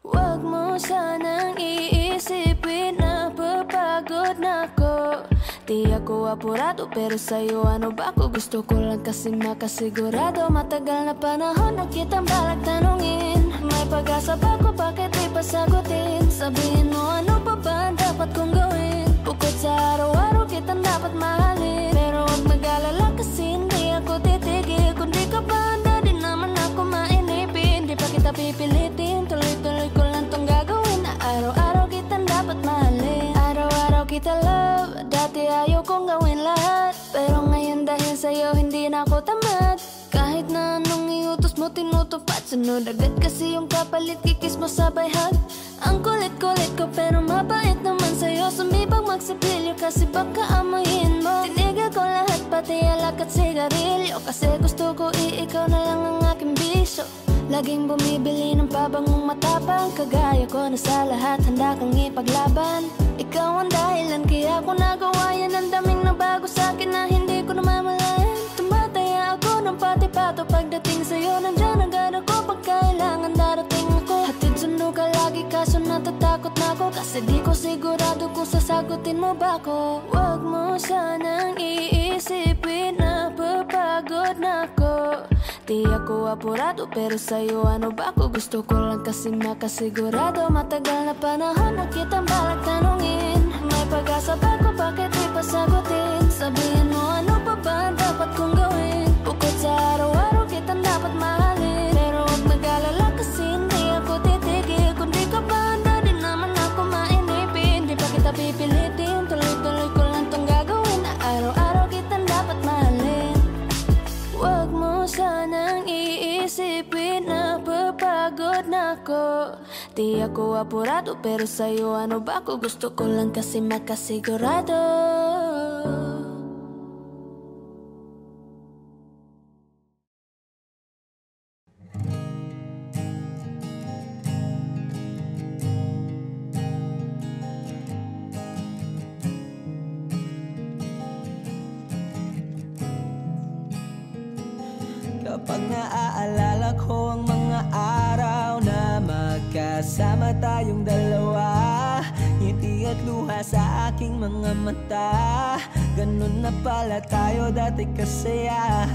Huwag mo sanang iisipin na papagod na ako. Di ako apurado pero sa'yo ano ba ako? Gusto ko lang kasi makasigurado. Matagal na panahon na kitang balak tanungin, may pag-asa ba ko, bakit di pa sagutin? Sabihin mo ano pa ba dapat kong gawin? Bukod sa araw-araw kitang dapat mahalin, pero huwag mag-alala kasi hindi ako titigil. Kung di ka ba handa, di naman ako mainipin. Di pa kita pipilitin, tuloy-tuloy ko lang tong gagawin. Na araw-araw kitang dapat mahalin, araw-araw kita love. Dati ayaw kong gawin lahat, pero ngayon dahil sa'yo hindi na ako tamad. Kahit na anong iutos mo tinutupad, sunod agad kasi yung kapalit, kikis mo sabay hug. Ang kulit-kulit ko pero mabait naman sa'yo, sumibang magsipilyo kasi baka amoyin mo. Tinigil ko lahat pati alak at sigarilyo, kasi gusto ko ikaw na lang ang aking bisyo. Laging bumibili ng pabangong matapang, kagaya ko na sa lahat handa kang ipaglaban. Ikaw ang dahilan kaya ko nagawa yan, ang daming nabago sa'kin na hindi ko namamalayan. Tumataya ako ng pati-pato pagdating sa'yo, nandyan agad ako pag kailangan darating ako. Hatid sundo ka lagi kaso natatakot na ako, kasi di ko sigurado kung sasagutin mo ba ako. Huwag mo sanang iisipin na papagod na ako. Di ako apurado pero sa'yo ano ba ako? Gusto ko lang kasi makasigurado. Matagal na panahon na kitang balak tanungin, may pag-asa ba ko, bakit di pa sagutin? Sabihin mo ano pa ba dapat kong gawin? Bukod sa araw-araw kitang dapat mahalin, pero huwag mag-alala kasi hindi ako titigil. Kung di ka ba handa, di naman ako mainipin. Di pa kita pipilitin, tuloy-tuloy ko lang tong gagawin. Na araw-araw kitang dapat mahalin. Huwag mo sanang iisipin na papagod na ako. Di ako apurado pero sa'yo ano ba ako? Gusto ko lang kasi makasigurado. magkasama tayong dalawa. Ngiti at luha sa aking mga mata. Ganun na pala tayo dati kasaya.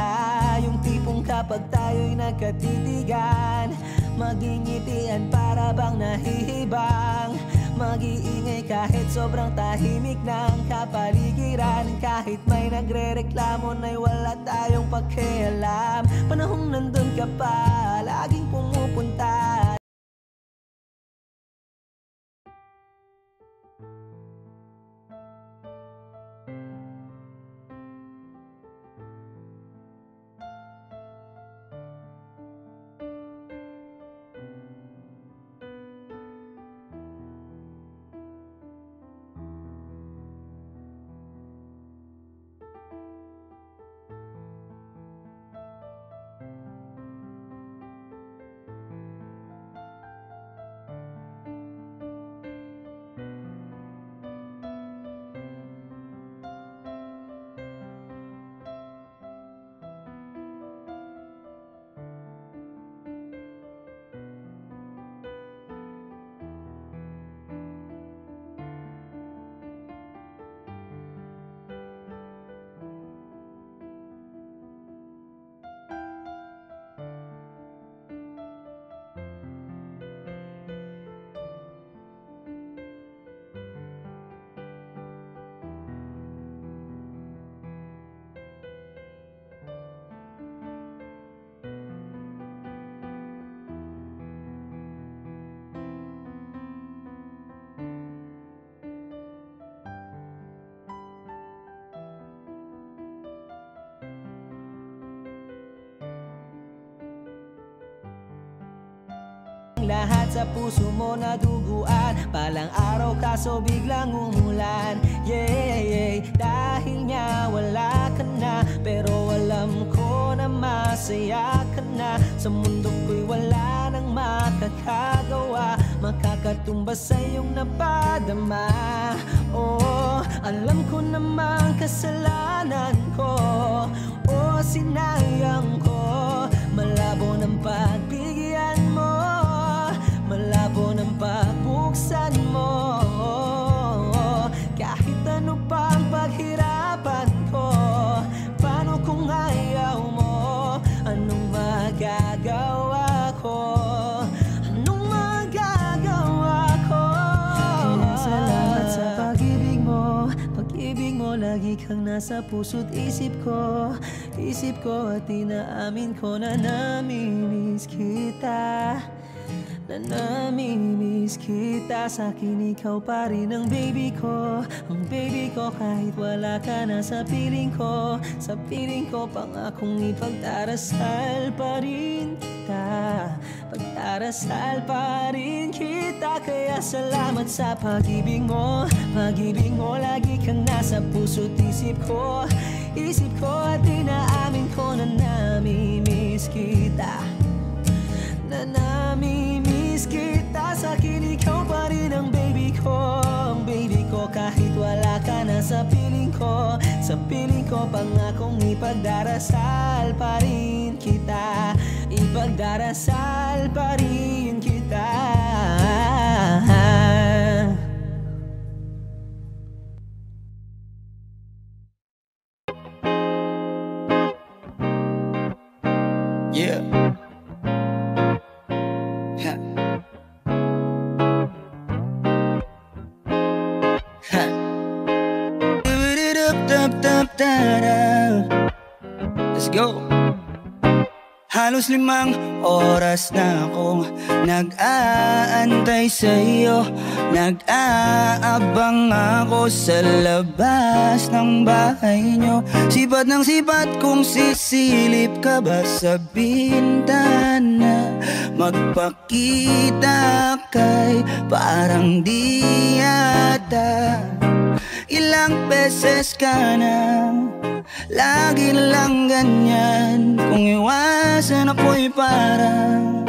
Yung tipong kapag tayo'y nagkatitigan, magingitian para bang nahihibang. Mag-iingay kahit sobrang tahimik ng kapaligiran. Kahit may nagre-reklamo na'y wala tayong pakialam. Panahong nandun ka pa, laging pumupunta. Lahat sa puso mo naduguan. Palang araw kaso biglang umulan. Yeah, dahil nga wala ka na, pero alam ko na masaya ka na. Sa mundo ko'y wala nang makakagawa, makakatumbas sa iyong napadama. Oh, alam ko namang kasalanan ko, oh, sinayang ko. Malabo ng pagbigyan mo, malabo ng pagbuksan mo. Kahit ano pang paghirapan ko, paano kung ayaw mo? Anong magagawa ko? Anong magagawa ko? Kaya salamat sa pag-ibig mo. Pag-ibig mo, lagi kang nasa puso't isip ko. Isip ko at inaamin ko na namimiss kita, na namimiss kita. Sa'kin ikaw pa rin ang baby ko, ang baby ko. Kahit wala ka na sa piling ko, sa piling ko, pangakong ipagdarasal pa rin kita, pagdarasal pa rin kita. Kaya salamat sa pag-ibig mo. Pag-ibig mo, lagi kang nasa puso't isip ko. Isip ko at inaamin ko na namimiss kita, na namimiss kita. Sa'kin ikaw pa rin ang baby ko, ang baby ko. Kahit wala ka na sa piling ko, sa piling ko, pangakong ipagdarasal pa rin kita, ipagdarasal pa rin kita. Yeah. Let's go. Halos 5 oras na akong nag-aantay sa'yo. Nag-aabang ako sa labas ng bahay nyo. Sipat ng sipat kung sisilip ka ba sa bintana. Magpakita kay parang di yata. Ilang beses ka na, lagi na lang ganyan. Kung iwasan ako'y parang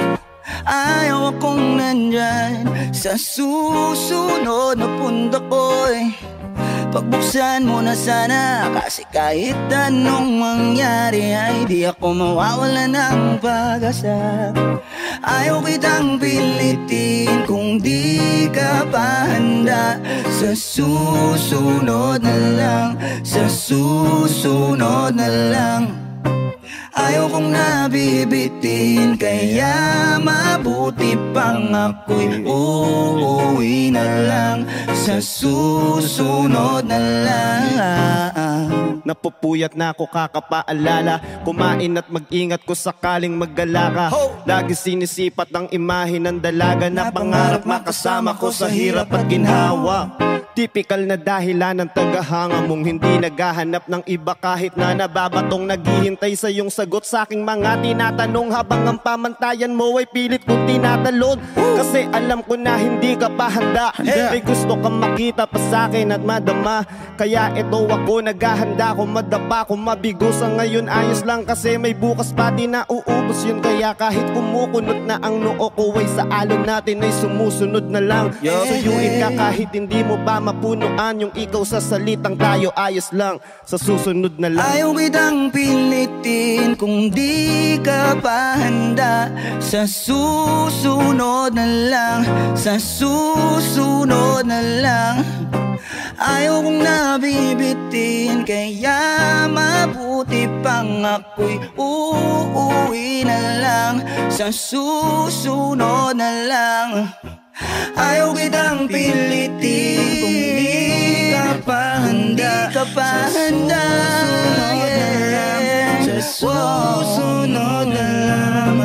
ayaw akong nandyan. Sa susunod na punta ko'y Pagbuksan mo na sana, kasi kahit anong mangyari ay di ako mawawala ng pag-asa. Ayaw kitang pilitin kung di ka pa handa. Sa susunod na lang, sa susunod na lang. Ayaw kong nabibitin, kaya mabuti pang ako'y uuwi na lang. Sa susunod na lang. Napupuyat na ako kakapaalala, kumain at mag-ingat ko sakaling maggala ka. Lagi sinisipat ang imahe ng dalaga na pangarap makasama ko sa hirap at ginhawa. Typical na dahilan ng tagahanga mong hindi naghahanap ng iba kahit na nababatong naghihintay sa iyong sagot sa aking mga tinatanong habang ang pamantayan mo ay pilit kong tinatalon. Kasi alam ko na hindi ka pa handa. May gusto kang makita pa sa akin at madama, kaya ito ako naghahanda kung madapa kung mabigo sa ngayon ayos lang kasi may bukas pa di na uubos yun. Kaya kahit kumukunot na ang noo ko ay sa alon natin ay sumusunod na lang. Suyuin ka kahit hindi mo pa mapunuan yung ikaw sa salitang tayo ayos lang. Sa susunod na lang. Ayaw kitang pilitin kung di ka pa handa. Sa susunod na lang, sa susunod na lang. Ayaw kong nabibitin, kaya mabuti pang ako'y uuwi na lang. Sa susunod na lang. Ayaw kitang pilitin kung di ka pa handa. Di ka pa handa, yeah. Sa susunod na lang.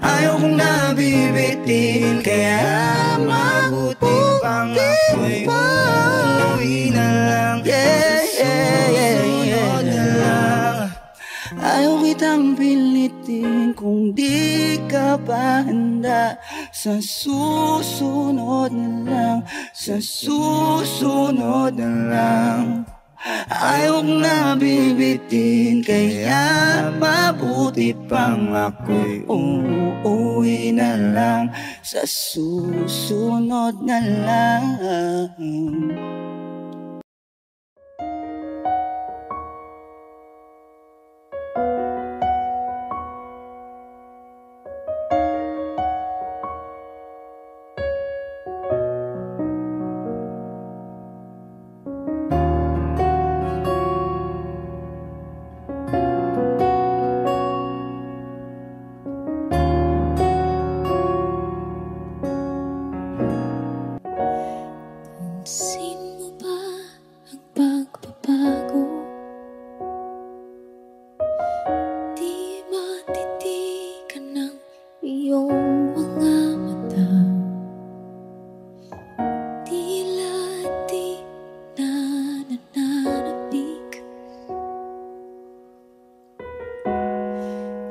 Ayaw kong nabibitin, kaya mabuti pang ako'y uuwi na lang. Yeah, yeah, yeah, yeah, yeah. Ayaw kitang pilitin kung di ka pa handa. Sa susunod na lang, sa susunod na lang. Ayaw kong nabibitin, kaya mabuti pang ako'y uuwi na lang. Sa susunod na lang.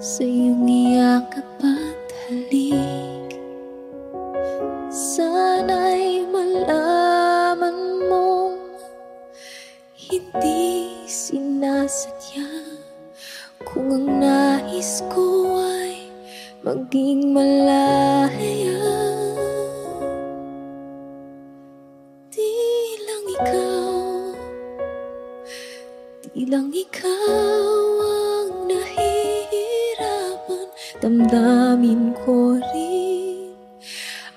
Sa iyong iyakap at halik, sana'y malaman mong hindi sinasadya. Kung ang nais ko ay maging malaya, di lang ikaw ang nahihirapan. Damdamin ko rin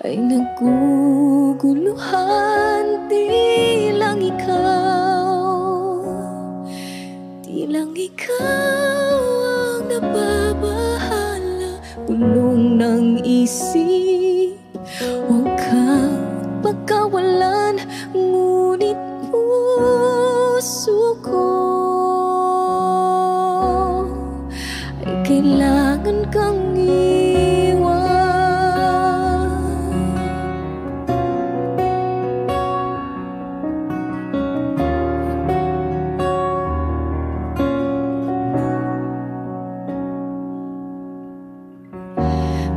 ay naguguluhan. Di lang ikaw ang nababahala. Bulong ng isip, huwag kang pagkawalan. Ngunit puso ko ay kailangan kang iwan.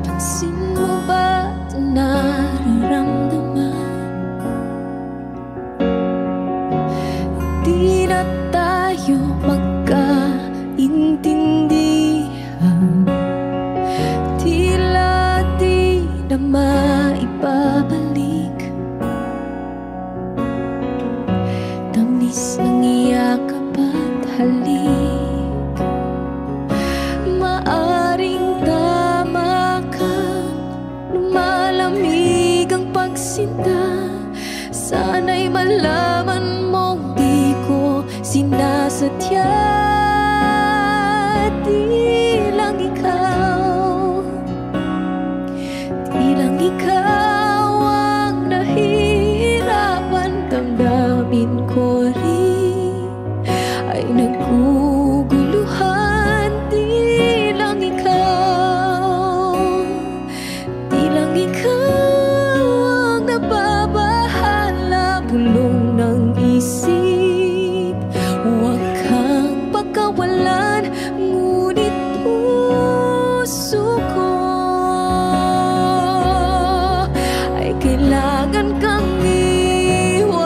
Pansin mo ba ito nararamdaman? Di na tayo magkaintindihan. Tila di na maibabalik. malamig ang pagsinta. Sana'y malaman mong di ko sinasadya. Di lang ikaw, di lang ikaw ang nahihirapan. Damdamin ko rin ay naguguluhan. Di lang ikaw, di lang ikaw ang nababahala. Bulong ng isip, huwag kang pagkawalan. Ngunit puso ko ay kailangan kang iwan.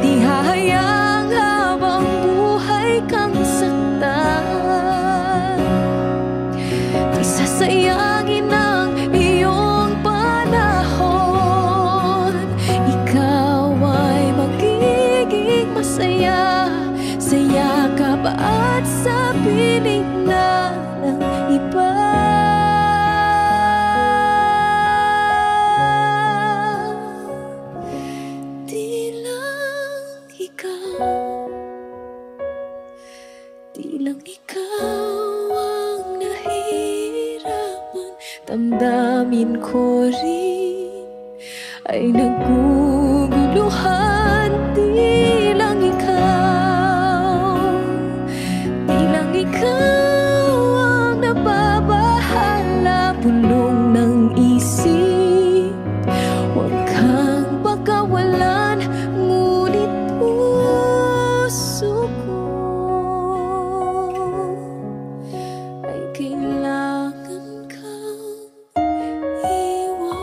Di hahayang habang buhay kang saktan. Di sasayangin ang iyong panahon. Ikaw ay magiging masaya sa yakap at sa piling na ng iba. Di lang ikaw, di lang ikaw ang nahihirapan. Damdamin ko rin ay naguguluhan. Di lang ikaw, di lang ikaw ang nababahala. Bulong ng isip, huwag kang pagkawalan. Ngunit puso ko ay kailangan kang iwan.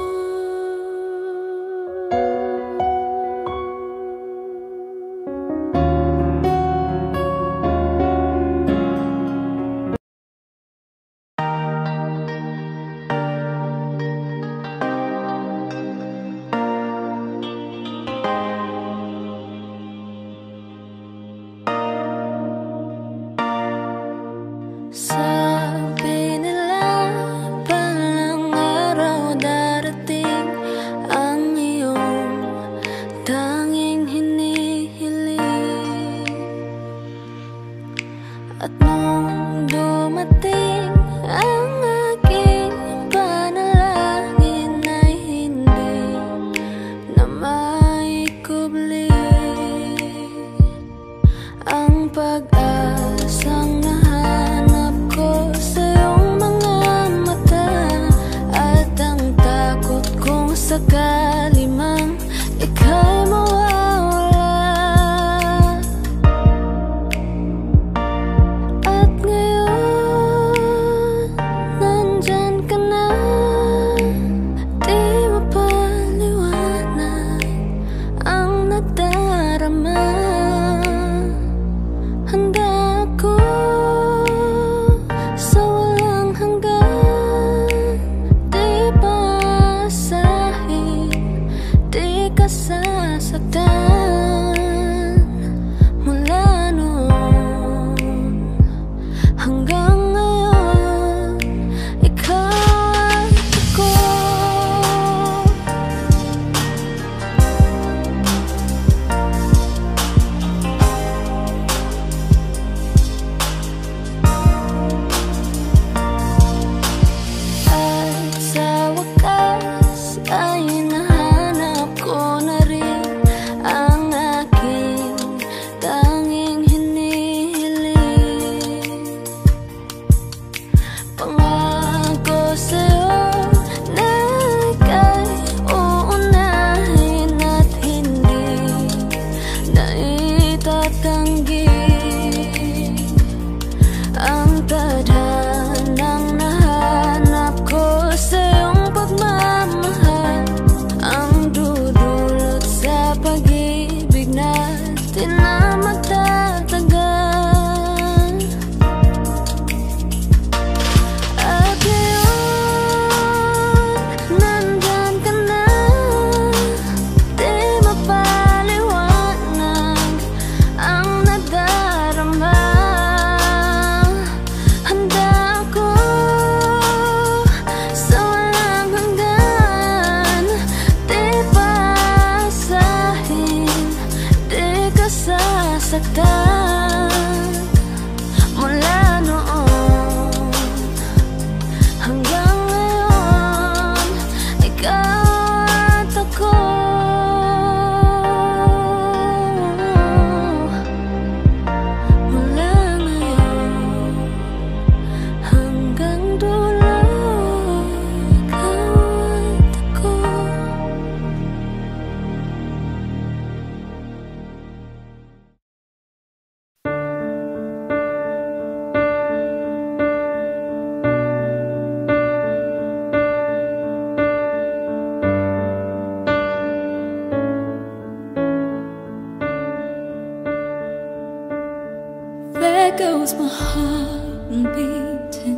goes my heart beating,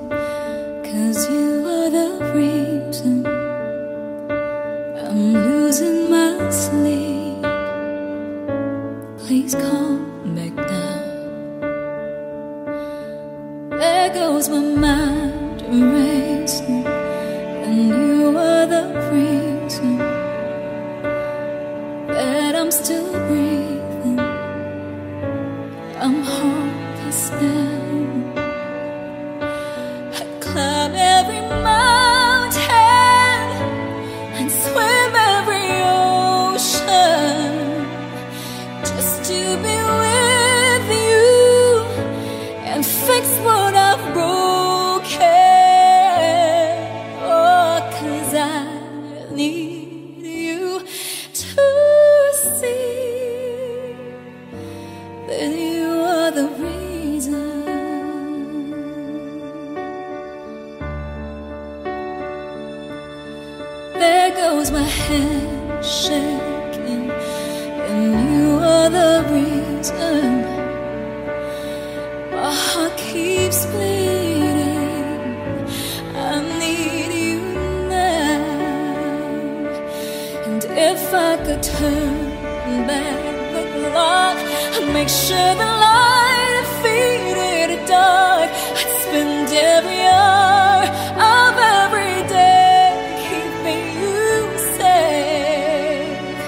'cause you are the reason I'm losing my sleep. Please come back now. There goes my mind racing, and you are the reason that I'm still breathing. I'm hopeless now. I climb every mountain and swim every ocean just to be with you and fix what I've broken. Oh, 'cause I need you to see that you are the reason. There goes my head shaking, and you are the reason. My heart keeps bleeding. I need you now. And if I could turn back the clock, I'd make sure the light defeated the dark. I'd spend every hour of every day keeping you safe.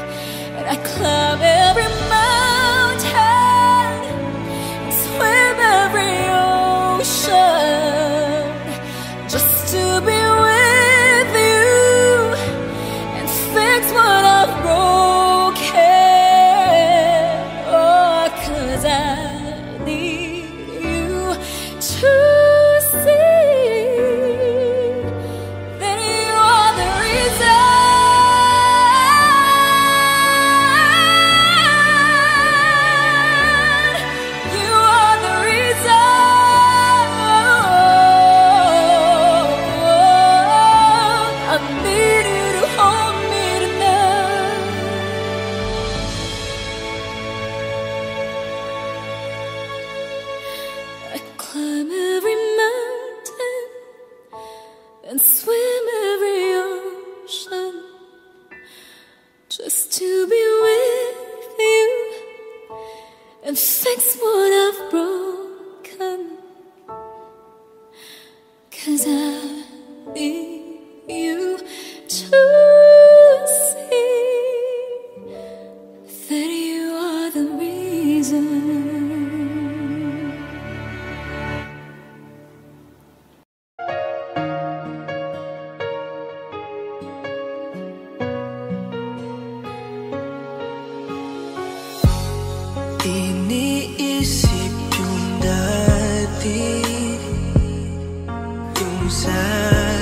And I climb every mountain and swim every ocean just to be with you and fix what I've broken. Oh, 'cause I need you to see that you are the reason. You are the reason. I need you to hold me tonight. I climb every mountain and swim every ocean just to be with you and fix what I've broken. 'Cause I need you to see that you are the reason. Iniisip yung dati, yung sa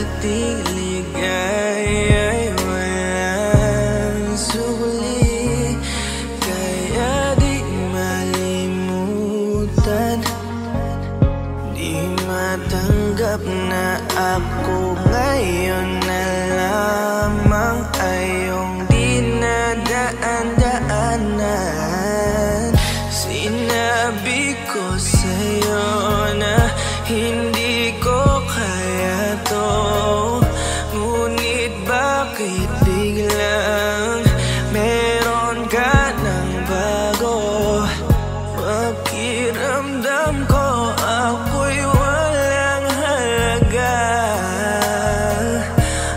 ating ligaya'y walang suli. Kaya di malimutan, di matanggap na ako ngayon na lamang ay iyong dinadaan-daanan. Sinabi ko sa'yo na hindi ko kaya to, ngunit bakit biglang meron ka ng bago? Pakiramdam ko ako'y walang halaga.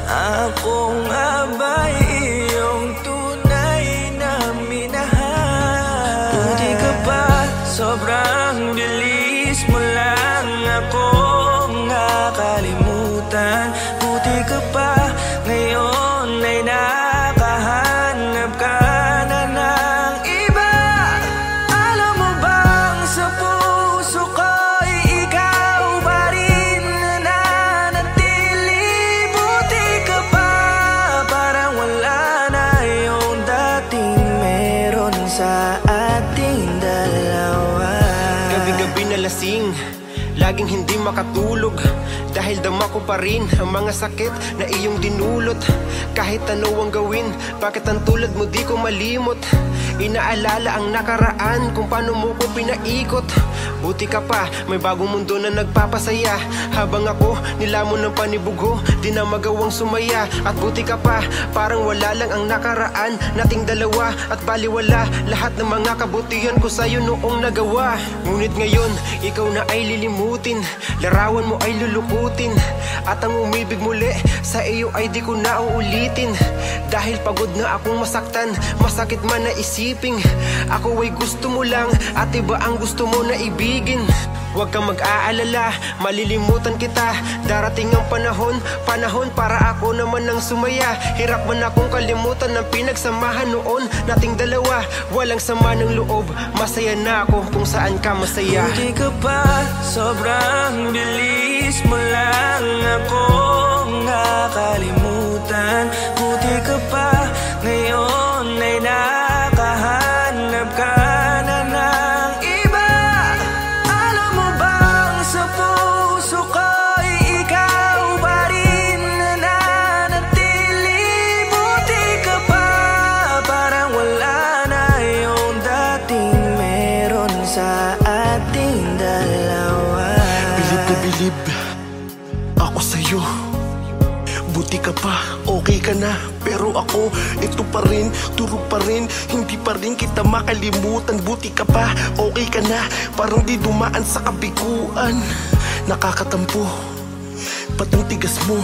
Ako nga ba'y iyong tunay na minahal? Buti ka pa, sobrang bilis mo lang akong nakalimutan. Buti ka pa, ngayon ay nakahanap ka na ng iba. Alam mo bang sa puso ko'y ikaw pa rin nananatili? Buti ka pa, parang wala na yung dating meron sa ating dalawa. Gabi-gabi na lasing, laging hindi makatulog, dahil dama ko pa rin ang mga sakit na iyong dinulot. Kahit ano ang gawin, bakit ang tulad mo di ko malimot? Inaalala ang nakaraan, kung paano mo ko pinaikot. buti ka pa, may bagong mundo na nagpapasaya. Habang ako, nilamon ng panibugo, di na magawang sumaya. At buti ka pa, parang wala lang ang nakaraan nating dalawa. At baliwala, lahat ng mga kabutihan ko sa'yo noong nagawa. Ngunit ngayon, ikaw na ay lilimutin, larawan mo ay lulukutin, at ang umibig muli sa iyo ay di ko na uulitin. Dahil pagod na akong masaktan, masakit man na isiping ako ay gusto mo lang at iba ang gusto mo na ibigin. Huwag kang mag-aalala, malilimutan kita. Darating ang panahon para ako naman ang sumaya. Hirap man akong kalimutan ng pinagsamahan noon nating dalawa. Walang sama ng loob, masaya na ako kung saan ka masaya. Buti ka pa, sobrang bilis mo lang akong nakalimutan. Buti ka pa, ngayon ay nakahanap ka na ng iba. Alam mo bang sa puso ko'y ikaw pa rin nananatili. Buti ka pa, parang wala na yung dating meron sa ating dalawa. Bilib na bilib ako sa'yo. Buti ka pa, okay ka na. Pero ako, ito pa rin, turog pa rin, hindi pa rin kita makalimutan. Buti ka pa, okay ka na, parang di dumaan sa kabiguan. Nakakatampo, ba't ang tigas mo?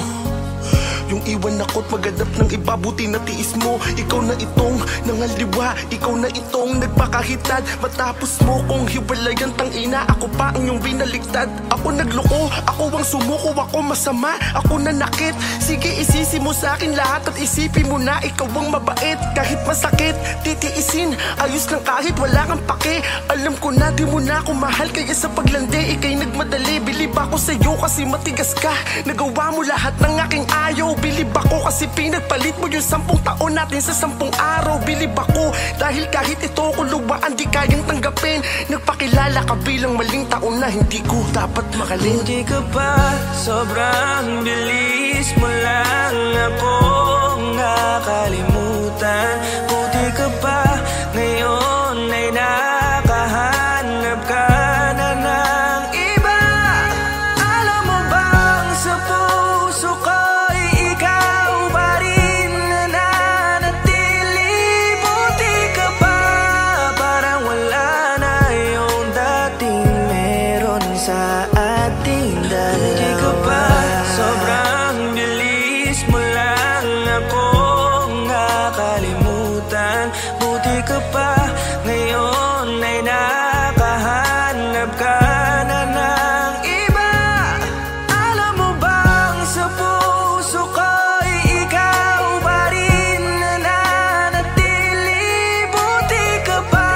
Yung iwan ako't maghanap ng iba, buti na tiis mo. Ikaw na itong nangaliwa, ikaw na itong nagpakahitad. Matapos mo kong hiwalayan, tangina, ako pa ang iyong binaliktad. Ako nagloko, ako ang sumuko, ako masama, ako nanakit. Sige, isisi mo sa akin lahat at isipin mo na ikaw ang mabait. Kahit masakit, titiisin, ayos lang kahit wala kang pake. Alam ko na di mo na ako mahal, kaya sa paglandi ikay nagmadali. Bilib ako sa'yo kasi matigas ka, nagawa mo lahat ng aking ayaw. Bilib ako kasi pinagpalit mo yung 10 taon natin sa 10 araw. Bilib ako dahil kahit ito kuluwaan di kayang tanggapin. Nagpakilala ka bilang maling taon na hindi ko dapat makalin. Buti ka pa, sobrang bilis mo lang akong nakalimutan. Buti ka pa, ngayon ay nakahanap ka na ng iba. Alam mo bang sa puso ko sa ating dalawa. Buti ka pa, sobrang bilis mo lang akong nakalimutan. Buti ka pa, ngayon ay nakahanap ka na ng iba. Alam mo bang sa puso ko'y ikaw pa rin nananatili. Buti ka pa,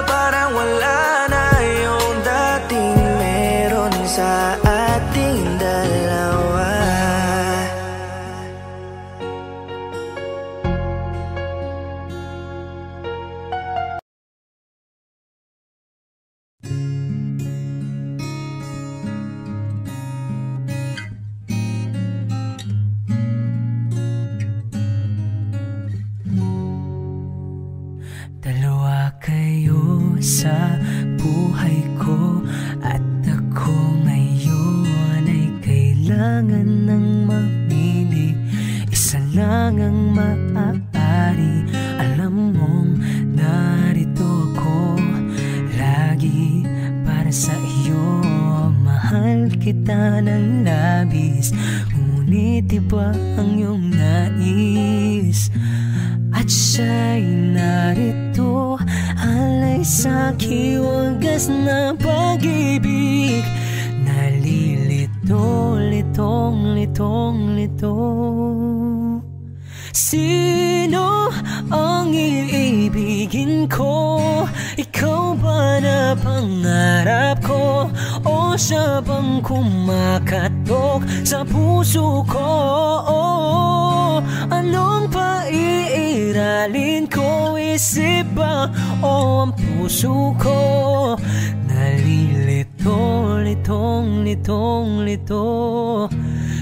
parang wala na yung dating sa ating dalawa. Dalawa kayo sa buhay ko at ako ngayon ay kailangan ng mamili. Isa lang ang maaari. Alam mong narito ako lagi para sa iyo. Mahal kita ng labis, ngunit iba ang iyong nais. At siya'y narito, alay sa'ki wagas na pag-ibig. Nalilito, litong, litong, lito. Sino ang iibigin ko? Ikaw ba na pangarap ko? O siya bang kumakatok sa puso ko? Anong paiiralin ko? Isip ba o ang puso ko? Nalilito, litong, litong, lito.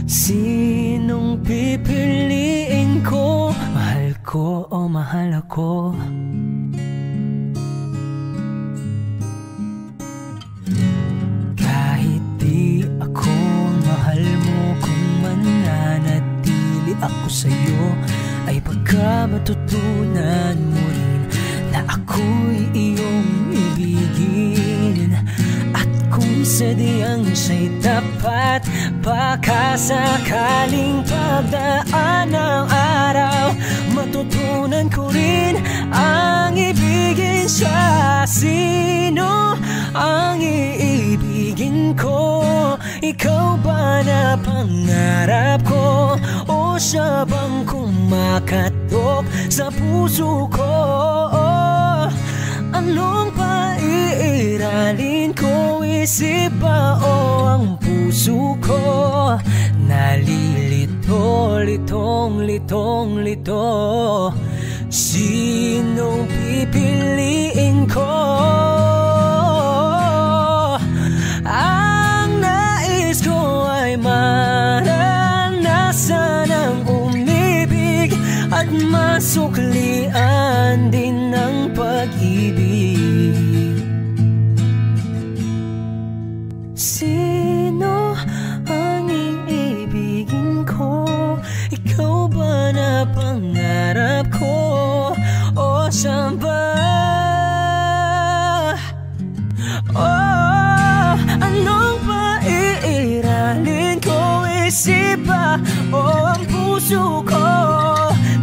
Sinong pipiliin ko? Mahal ko o mahal ako? ko sa'yo ay baka matutunan mo rin na ako'y iyong ibigin. At kung sadyang siya'y tapat, baka sakaling pagdaan ng araw, matutunan ko rin ang ibigin siya. Sino ang iibigin ko? Ikaw ba na pangarap ko? O siya bang kumakatok sa puso ko? Anong paiiralin ko? Isip ba o ang puso ko? Nalilito, litong, litong, lito. Sinong pipiliin ko? Ang nais ko ay maranasan ang umibig at masuklian din ng pag-ibig. Sino ang iibigin ko? Ikaw ba na pangarap ko? O saan ba? Oh, anong paiiralin ko? Isip ba o ang puso ko?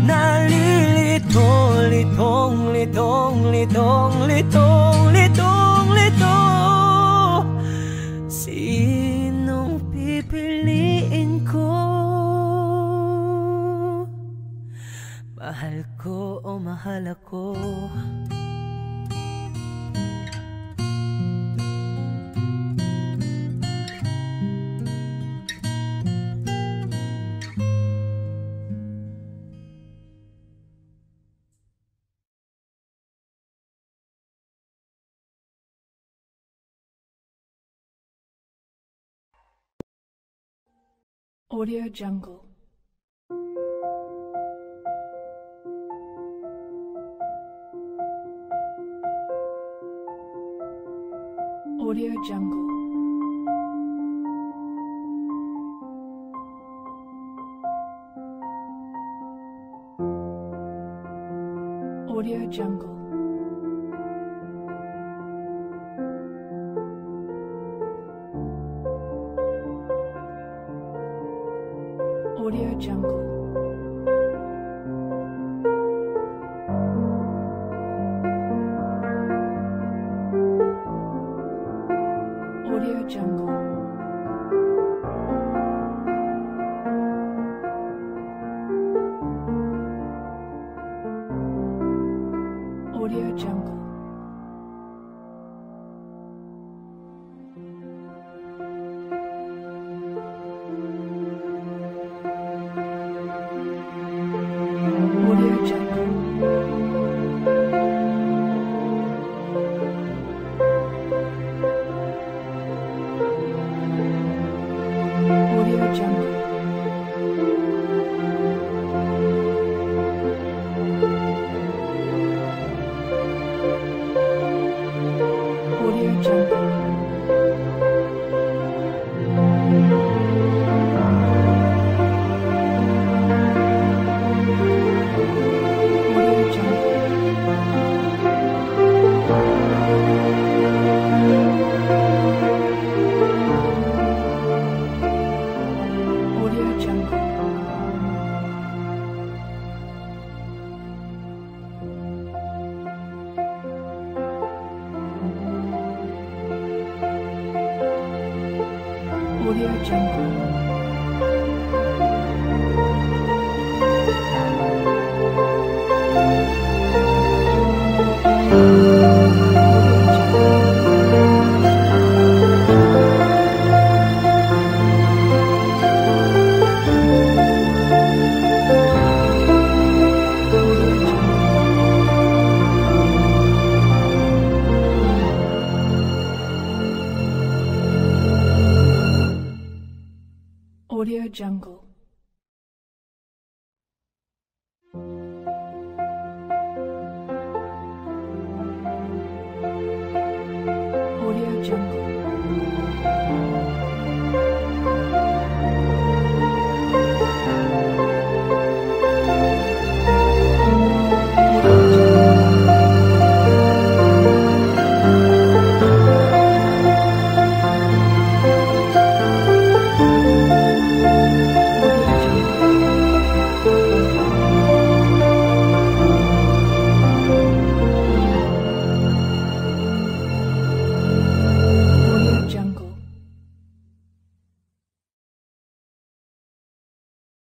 Nalilito, litong, litong, litong, litong, litong, litong. Sinong pipiliin ko? Mahal ko o mahal ako? Audio Jungle. Audio Jungle. Audio Jungle. Audio Jungle. Audio Jungle. Audio Jungle. Audio Jungle. Audio Jungle. Audio Jungle. Audio Jungle. Audio Jungle. Audio Jungle. Audio Jungle.